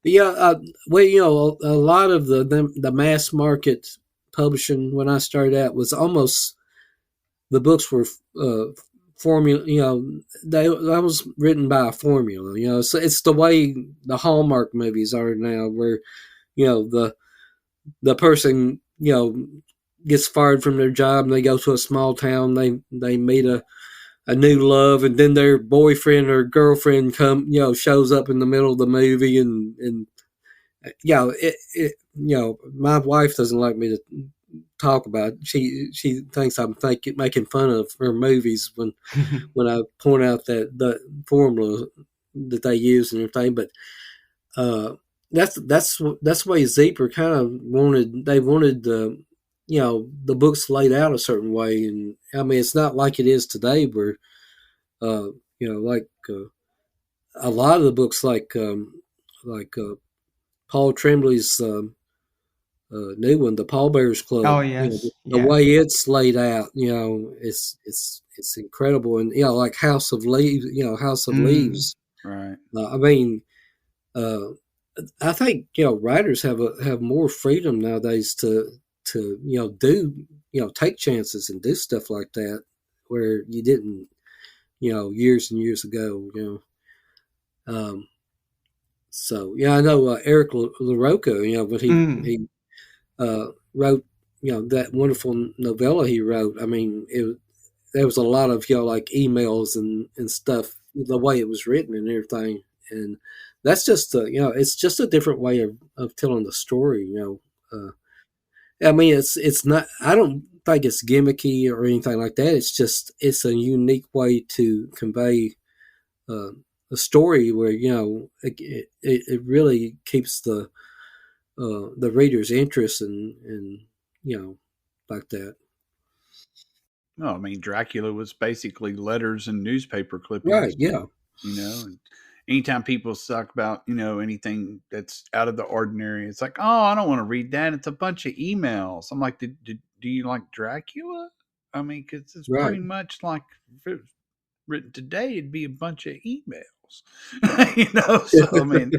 Yeah, well, a lot of the mass market publishing when I started out was almost the books were formula. That was written by a formula. So it's the way the Hallmark movies are now, where the person gets fired from their job, and they go to a small town. They meet a new love, and then their boyfriend or girlfriend shows up in the middle of the movie, and my wife doesn't like me to talk about it. She thinks I'm making fun of her movies when I point out that the formula that they use and everything. But uh, that's the way Zebra kind of wanted. They wanted the books laid out a certain way, and I mean it's not like it is today, where like a lot of the books, like Paul Tremblay's new one, the Pallbearers Club. Oh, yes. The Yeah. way it's laid out, it's incredible, and like House of Leaves, House of Mm, Leaves. Right. I mean, uh, I think writers have more freedom nowadays to do take chances and do stuff like that, where you didn't years and years ago. Um, so yeah, I know Eric LaRocca. When mm, he wrote that wonderful novella he wrote. I mean, there was a lot of like emails and stuff, the way it was written and everything, and that's just it's just a different way of telling the story. I mean, it's not. I don't think it's gimmicky or anything like that. It's a unique way to convey uh, a story where it really keeps the reader's interest and like that. No, I mean Dracula was basically letters and newspaper Right? clippings, Yeah. and anytime people talk about anything that's out of the ordinary, it's like, oh, I don't want to read that. It's a bunch of emails. I'm like, do you like Dracula? I mean, because it's Right. pretty much like if it was written today, it'd be a bunch of emails, So I mean,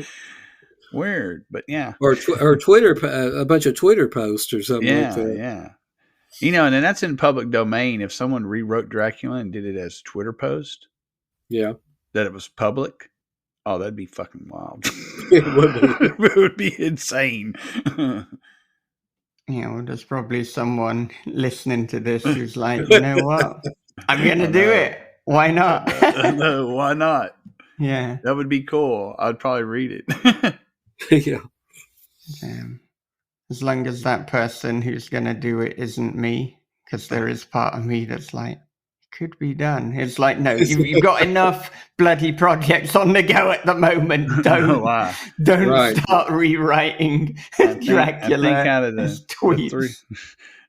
weird, but yeah, or Twitter, a bunch of Twitter posts or something like yeah, that. yeah. And then that's in public domain. If someone rewrote Dracula and did it as Twitter post, Yeah. that it was public, oh, that'd be fucking wild. It would be. It would be insane. There's probably someone listening to this who's like, you know what? I'm going to do it. Why not? No, why not? Yeah. That would be cool. I'd probably read it. Yeah. As long as that person who's going to do it isn't me, because there is part of me that's like, it could be done. It's like, no, you've got enough bloody projects on the go at the moment. Don't Right. start rewriting Dracula I think out of as the tweets. three,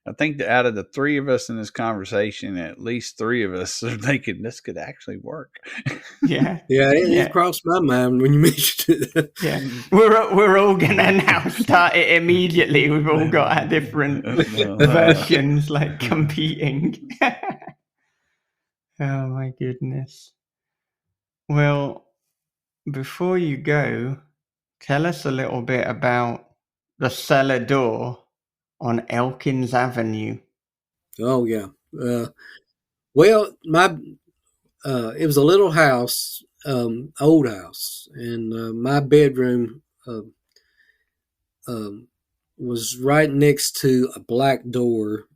I think that out of the three of us in this conversation, at least three of us are thinking this could actually work. Yeah. Yeah, it crossed my mind when you mentioned it. Yeah. We're all gonna now start it immediately. We've all got our different versions like competing. Oh my goodness. Well, before you go, tell us a little bit about the cellar door on Elkins Avenue. Oh yeah. Well, it was a little house, old house, and my bedroom was right next to a black door,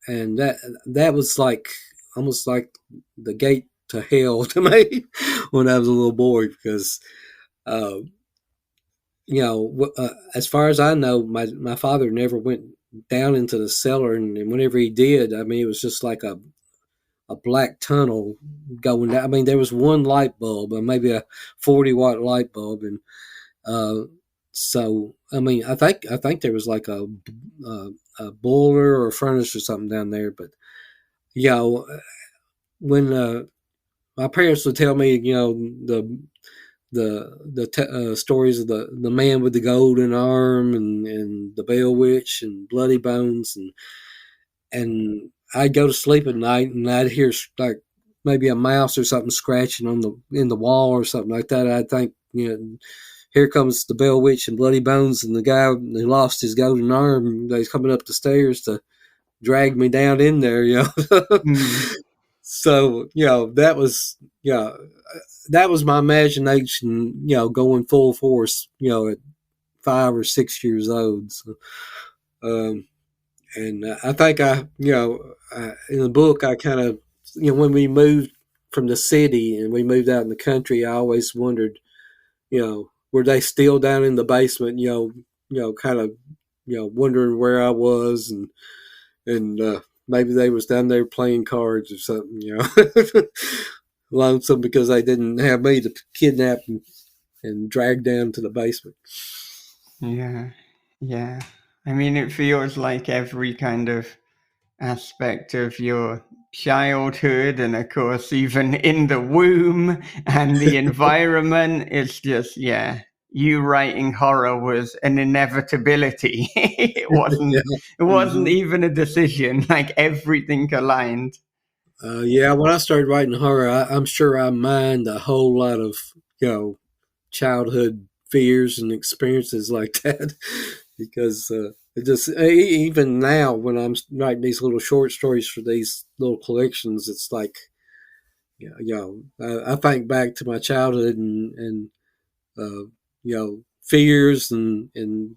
and that was like almost like the gate to hell to me when I was a little boy, because uh, as far as I know, my father never went down into the cellar, and whenever he did, I mean, it was just like a black tunnel going down. I mean, there was one light bulb, maybe a 40-watt light bulb, and so I mean, I think there was like a boiler or a furnace or something down there. But when my parents would tell me, the stories of the man with the golden arm and the Bell Witch and Bloody Bones, and I'd go to sleep at night and I'd hear like maybe a mouse or something scratching in the wall or something like that. I'd think, here comes the Bell Witch and Bloody Bones and the guy who lost his golden arm. He's coming up the stairs to drag me down in there, So, that was my imagination, going full force, at 5 or 6 years old. So, and I think in the book, I kind of, when we moved from the city and we moved out in the country, I always wondered, were they still down in the basement, kind of, wondering where I was, and maybe they was down there playing cards or something, lonesome because they didn't have me to kidnap and drag down to the basement. Yeah. I mean, it feels like every kind of aspect of your childhood, and of course, even in the womb and the environment, it's just, you writing horror was an inevitability. It wasn't even a decision. Like everything aligned. When I started writing horror, I'm sure I mined a whole lot of, childhood fears and experiences like that, because it just, even now when I'm writing these little short stories for these little collections, it's like, I think back to my childhood and fears and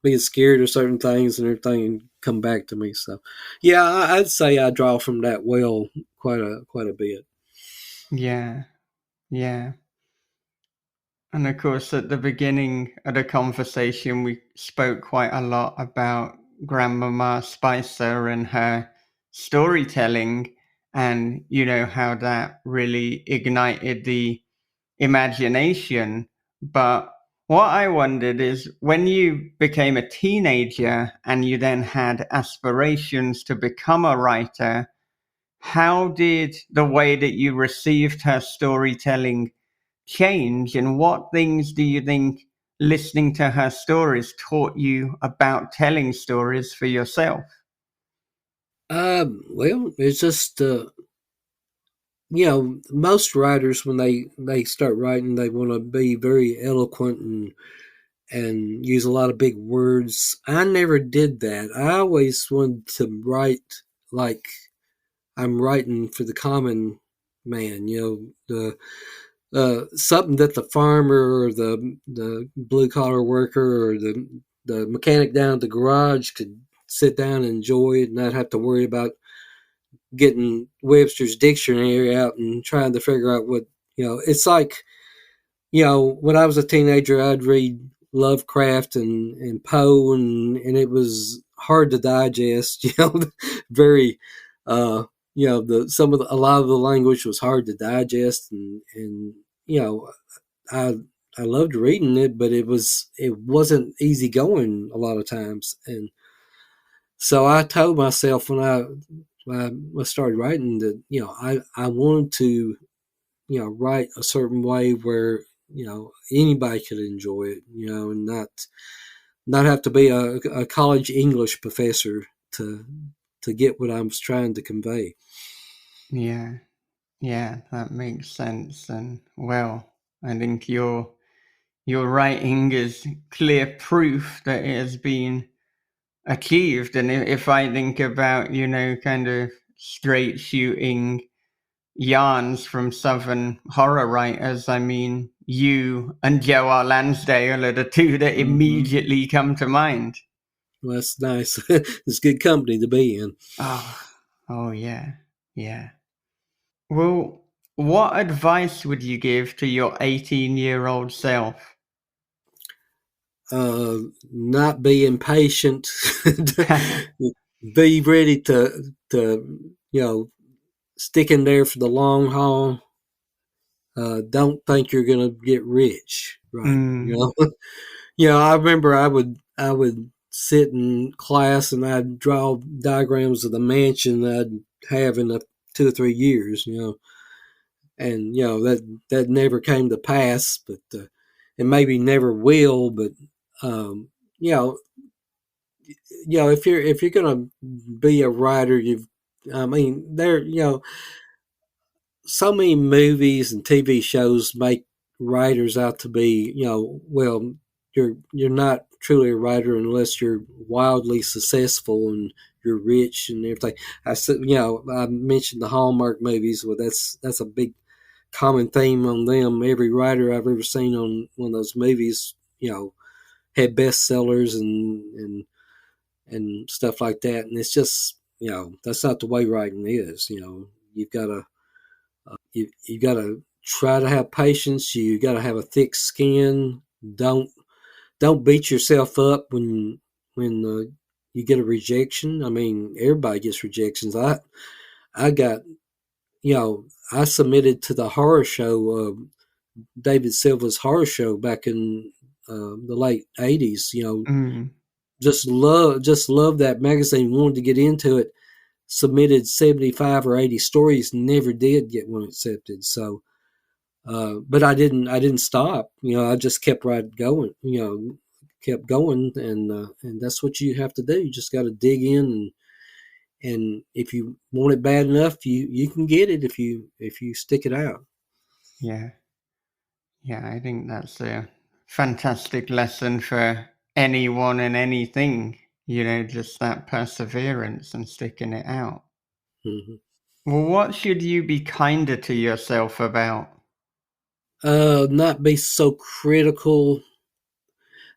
being scared of certain things and everything come back to me. So, I'd say I draw from that well quite a bit. Yeah. And of course, at the beginning of the conversation, we spoke quite a lot about Grandmama Spicer and her storytelling, and how that really ignited the imagination. But What I wondered is when you became a teenager and you then had aspirations to become a writer, how did the way that you received her storytelling change? And what things do you think listening to her stories taught you about telling stories for yourself? Well, it's just most writers when they start writing, they want to be very eloquent and use a lot of big words. I never did that. I always wanted to write like I'm writing for the common man. The something that the farmer or the blue collar worker or the mechanic down at the garage could sit down and enjoy it, and not have to worry about getting Webster's dictionary out and trying to figure out what It's like when I was a teenager, I'd read Lovecraft and Poe, and it was hard to digest. Very, uh, a lot of the language was hard to digest, and you know, I I loved reading it, but it wasn't easy going a lot of times, and so I told myself when I started writing that I wanted to write a certain way where anybody could enjoy it, and not have to be a college English professor to get what I was trying to convey. Yeah, yeah, that makes sense. And well, I think your writing is clear proof that it has been achieved. And if I think about, kind of straight shooting yarns from Southern horror writers, I mean, you and Joe R. Lansdale are the two that Mm-hmm. immediately come to mind. Well, that's nice. It's good company to be in. Oh, oh yeah, yeah. Well, what advice would you give to your 18-year-old self? Not be impatient. Be ready to stick in there for the long haul. Don't think you're going to get rich, right? Mm, I remember I would sit in class and I'd draw diagrams of the mansion I'd have in 2 or 3 years, and that never came to pass, but and maybe never will. But um, you know, if you're gonna be a writer, I mean, so many movies and TV shows make writers out to be, well, you're not truly a writer unless you're wildly successful and you're rich and everything. I said, I mentioned the Hallmark movies. Well, that's a big common theme on them. Every writer I've ever seen on one of those movies, had bestsellers and stuff like that. And it's just, that's not the way writing is. You've got to you got to try to have patience. You got to have a thick skin. Don't don't beat yourself up when you get a rejection. I mean, everybody gets rejections. I got I submitted to the horror show, David Silva's horror show back in the late '80s. mm, Just love that magazine. Wanted to get into it. Submitted 75 or 80 stories. Never did get one accepted. So but I didn't stop. I just kept right going. Kept going, and that's what you have to do. You just got to dig in, and if you want it bad enough, you can get it if you stick it out. yeah, yeah, I think that's a fantastic lesson for anyone and anything, just that perseverance and sticking it out. Hmm. Well, what should you be kinder to yourself about? Not be so critical.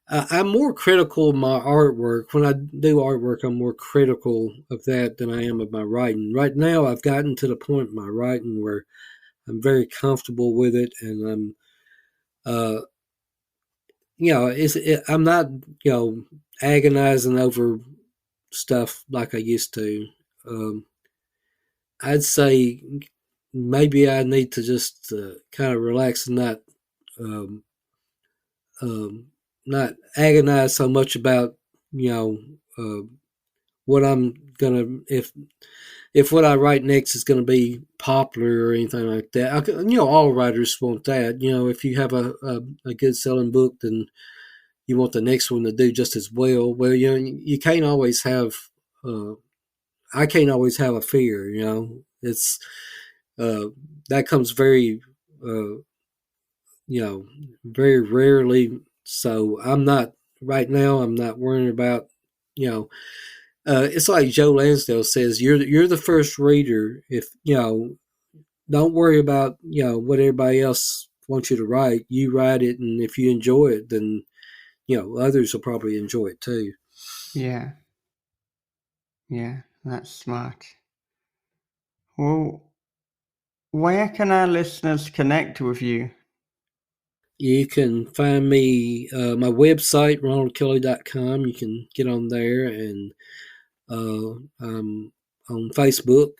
I'm more critical of my artwork. When I do artwork, I'm more critical of that than I am of my writing. Right now, I've gotten to the point in my writing where I'm very comfortable with it, and uh, I'm not, agonizing over stuff like I used to. Um, I'd say maybe I need to just kind of relax and not um, not agonize so much about what I'm gonna if what I write next is going to be popular or anything like that. All writers want that. If you have a good selling book, then you want the next one to do just as well. Well, you can't always have. I can't always have a fear. It's uh, that comes very, uh, very rarely. So I'm not right now. I'm not worrying about. It's like Joe Lansdale says, you're the first reader. If don't worry about what everybody else wants you to write. You write it, and if you enjoy it, then others will probably enjoy it too. Yeah. Yeah, that's smart. Well, where can our listeners connect with you? You can find me, my website, ronaldkelly.com. You can get on there, and I'm on Facebook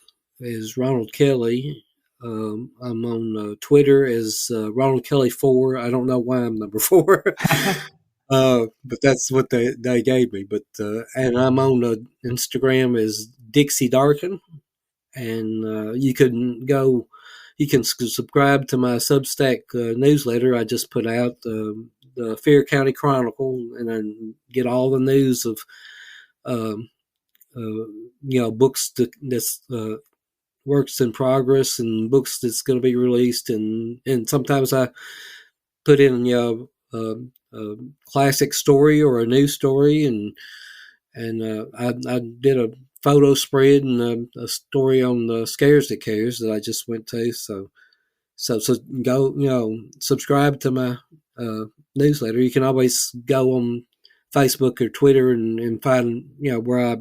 as Ronald Kelly. I'm on Twitter as Ronald Kelly 4. I don't know why I'm number 4. But that's what they gave me. But and I'm on Instagram as Dixie Darkin, and you can subscribe to my Substack newsletter I just put out, the Fair County Chronicle, and then get all the news of um, books that's works in progress and books that's going to be released, and sometimes I put in a classic story or a new story, and I did a photo spread and a story on the Scares That Cares that I just went to. So go subscribe to my newsletter. You can always go on Facebook or Twitter and find where I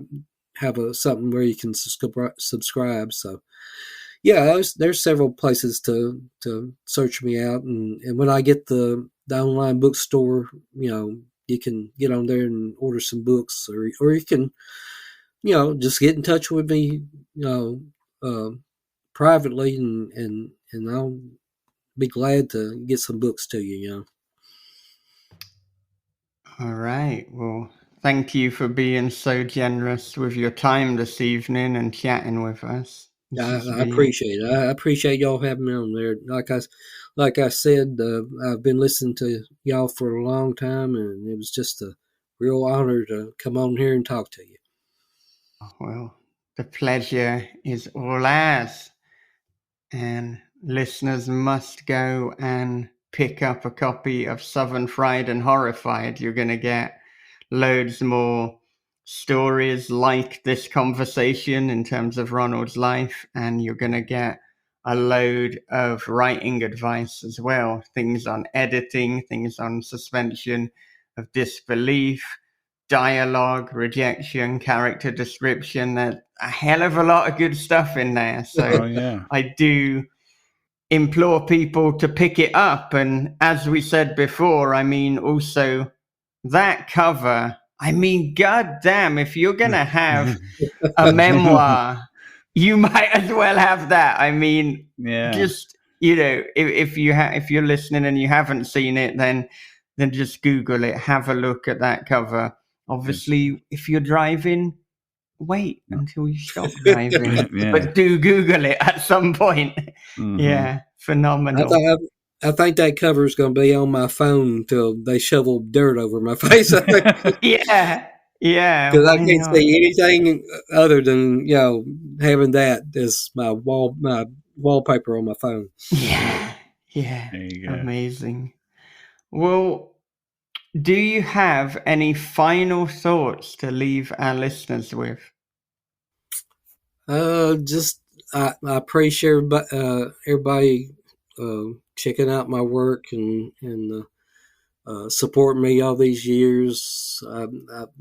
have something where you can subscribe. So yeah, there's several places to search me out, and when I get the online bookstore, you can get on there and order some books, or you can just get in touch with me uh, privately, and I'll be glad to get some books to you. All right. Well, thank you for being so generous with your time this evening and chatting with us. This has I been appreciate it. I appreciate y'all having me on there. Like I said, I've been listening to y'all for a long time, and it was just a real honor to come on here and talk to you. well. The pleasure is all ours, and listeners must go and pick up a copy of Southern Fried and Horrified. You're going to get loads more stories like this conversation in terms of Ronald's life, and you're going to get a load of writing advice as well, things on editing, things on suspension of disbelief, dialogue, rejection, character description. There's a hell of a lot of good stuff in there. So Oh yeah. I do implore people to pick it up. And as we said before, I mean, also that cover, I mean, goddamn, if you're going to have a memoir, you might as well have that. I mean, Yeah. just, if you're listening and you haven't seen it, then just Google it, have a look at that cover. Obviously, if you're driving, wait until you stop driving, Yeah. but do Google it at some point. Mhm. Yeah, phenomenal. I think that cover is going to be on my phone until they shovel dirt over my face. Yeah, Because I why can't not? see anything other than having that as my wallpaper on my phone. Yeah, yeah, There you go. amazing. Well, do you have any final thoughts to leave our listeners with? Just I appreciate everybody checking out my work and supporting me all these years.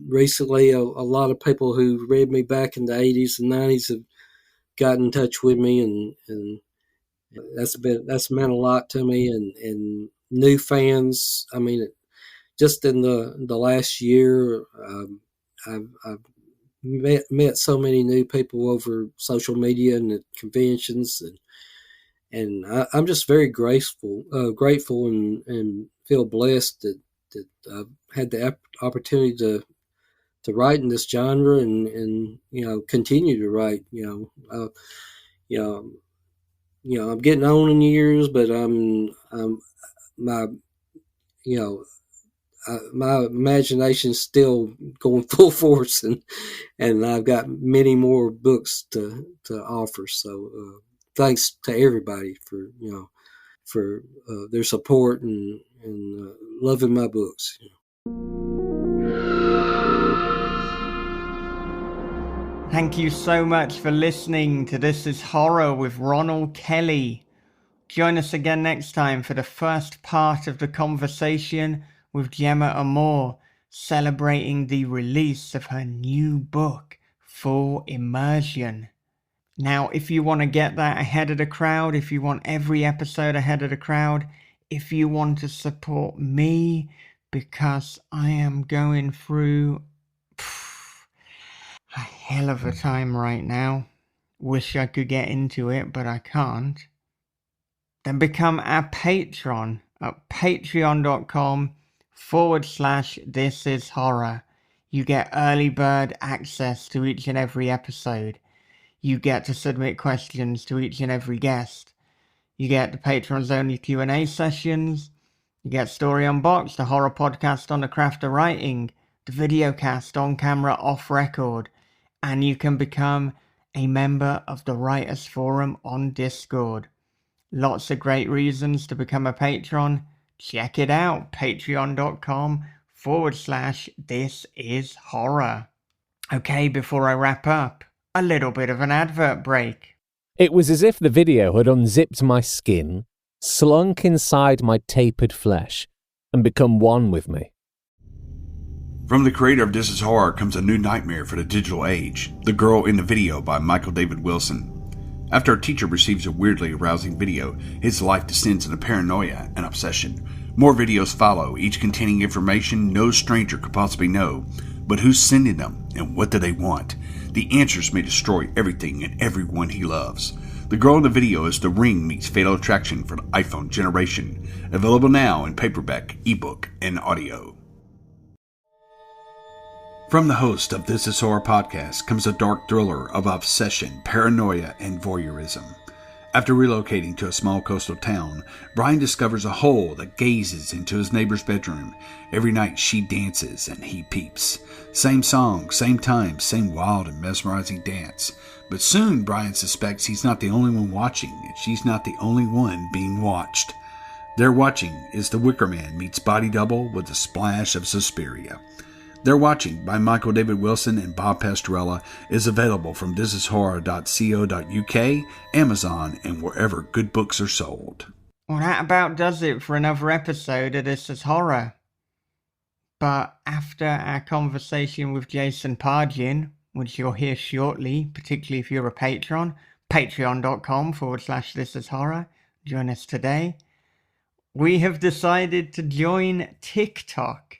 Recently, a lot of people who read me back in the 80s and 90s have gotten in touch with me, and that's meant a lot to me. And new fans. I mean, just in the last year, I've met so many new people over social media and at conventions, and I'm just very grateful and feel blessed I've had the opportunity to write in this genre and continue to write. You know, I'm getting on in years, but my you know my imagination's still going full force, and I've got many more books to offer. So thanks to everybody for their support and loving my books. Thank you so much for listening to This is Horror with Ronald Kelly. Join us again next time for the first part of the conversation with Gemma Amor, celebrating the release of her new book, Full Immersion. Now, if you want to get that ahead of the crowd, if you want every episode ahead of the crowd, if you want to support me, because I am going through a hell of a time right now. Wish I could get into it, but I can't. Then become our patron at patreon.com/thisishorror. You get early bird access to each and every episode. You get to submit questions to each and every guest. You get the patrons only Q&A sessions. You get Story Unboxed, the horror podcast on the craft of writing, the video cast on camera off record, and you can become a member of the Writers Forum on Discord. Lots of great reasons to become a patron. Check it out, patreon.com/thisishorror. Okay, before I wrap up, a little bit of an advert break. It was as if the video had unzipped my skin, slunk inside my tapered flesh, and become one with me. From the creator of This Is Horror comes a new nightmare for the digital age, The Girl in the Video by Michael David Wilson. After a teacher receives a weirdly arousing video, his life descends into paranoia and obsession. More videos follow, each containing information no stranger could possibly know. But who's sending them, and what do they want? The answers may destroy everything and everyone he loves. The Girl in the Video is The Ring meets Fatal Attraction for the iPhone generation. Available now in paperback, ebook, and audio. From the host of This Is Horror podcast comes a dark thriller of obsession, paranoia, and voyeurism. After relocating to a small coastal town, Brian discovers a hole that gazes into his neighbor's bedroom. Every night she dances and he peeps. Same song, same time, same wild and mesmerizing dance. But soon Brian suspects he's not the only one watching, and she's not the only one being watched. They're watching is The Wicker Man meets Body Double with a splash of Suspiria. They're Watching by Michael David Wilson and Bob Pastorella is available from thisishorror.co.uk, Amazon, and wherever good books are sold. Well, that about does it for another episode of This Is Horror. But after our conversation with Jason Pargin, which you'll hear shortly, particularly if you're a patron, patreon.com/thisishorror, join us today, we have decided to join TikTok.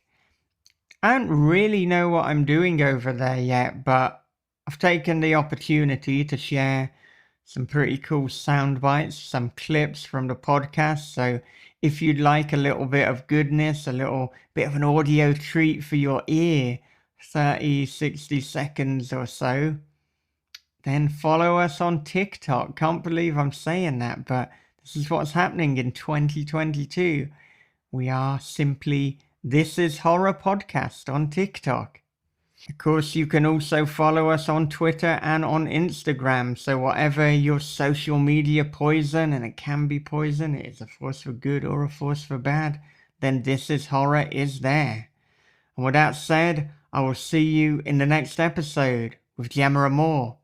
I don't really know what I'm doing over there yet, but I've taken the opportunity to share some pretty cool sound bites, some clips from the podcast. So if you'd like a little bit of goodness, a little bit of an audio treat for your ear, 30, 60 seconds or so, then follow us on TikTok. Can't believe I'm saying that, but this is what's happening in 2022. We are simply This Is Horror Podcast on TikTok. Of course, you can also follow us on Twitter and on Instagram. So whatever your social media poison, and it can be poison, it is a force for good or a force for bad, then This Is Horror is there. And with that said, I will see you in the next episode with Gemma Amor.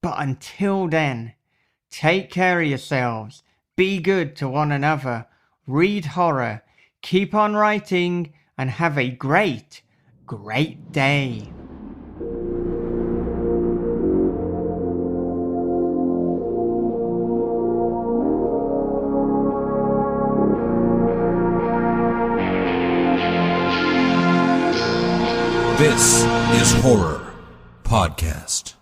But until then, take care of yourselves, be good to one another, read horror, keep on writing, and have a great, great day. This is Horror Podcast.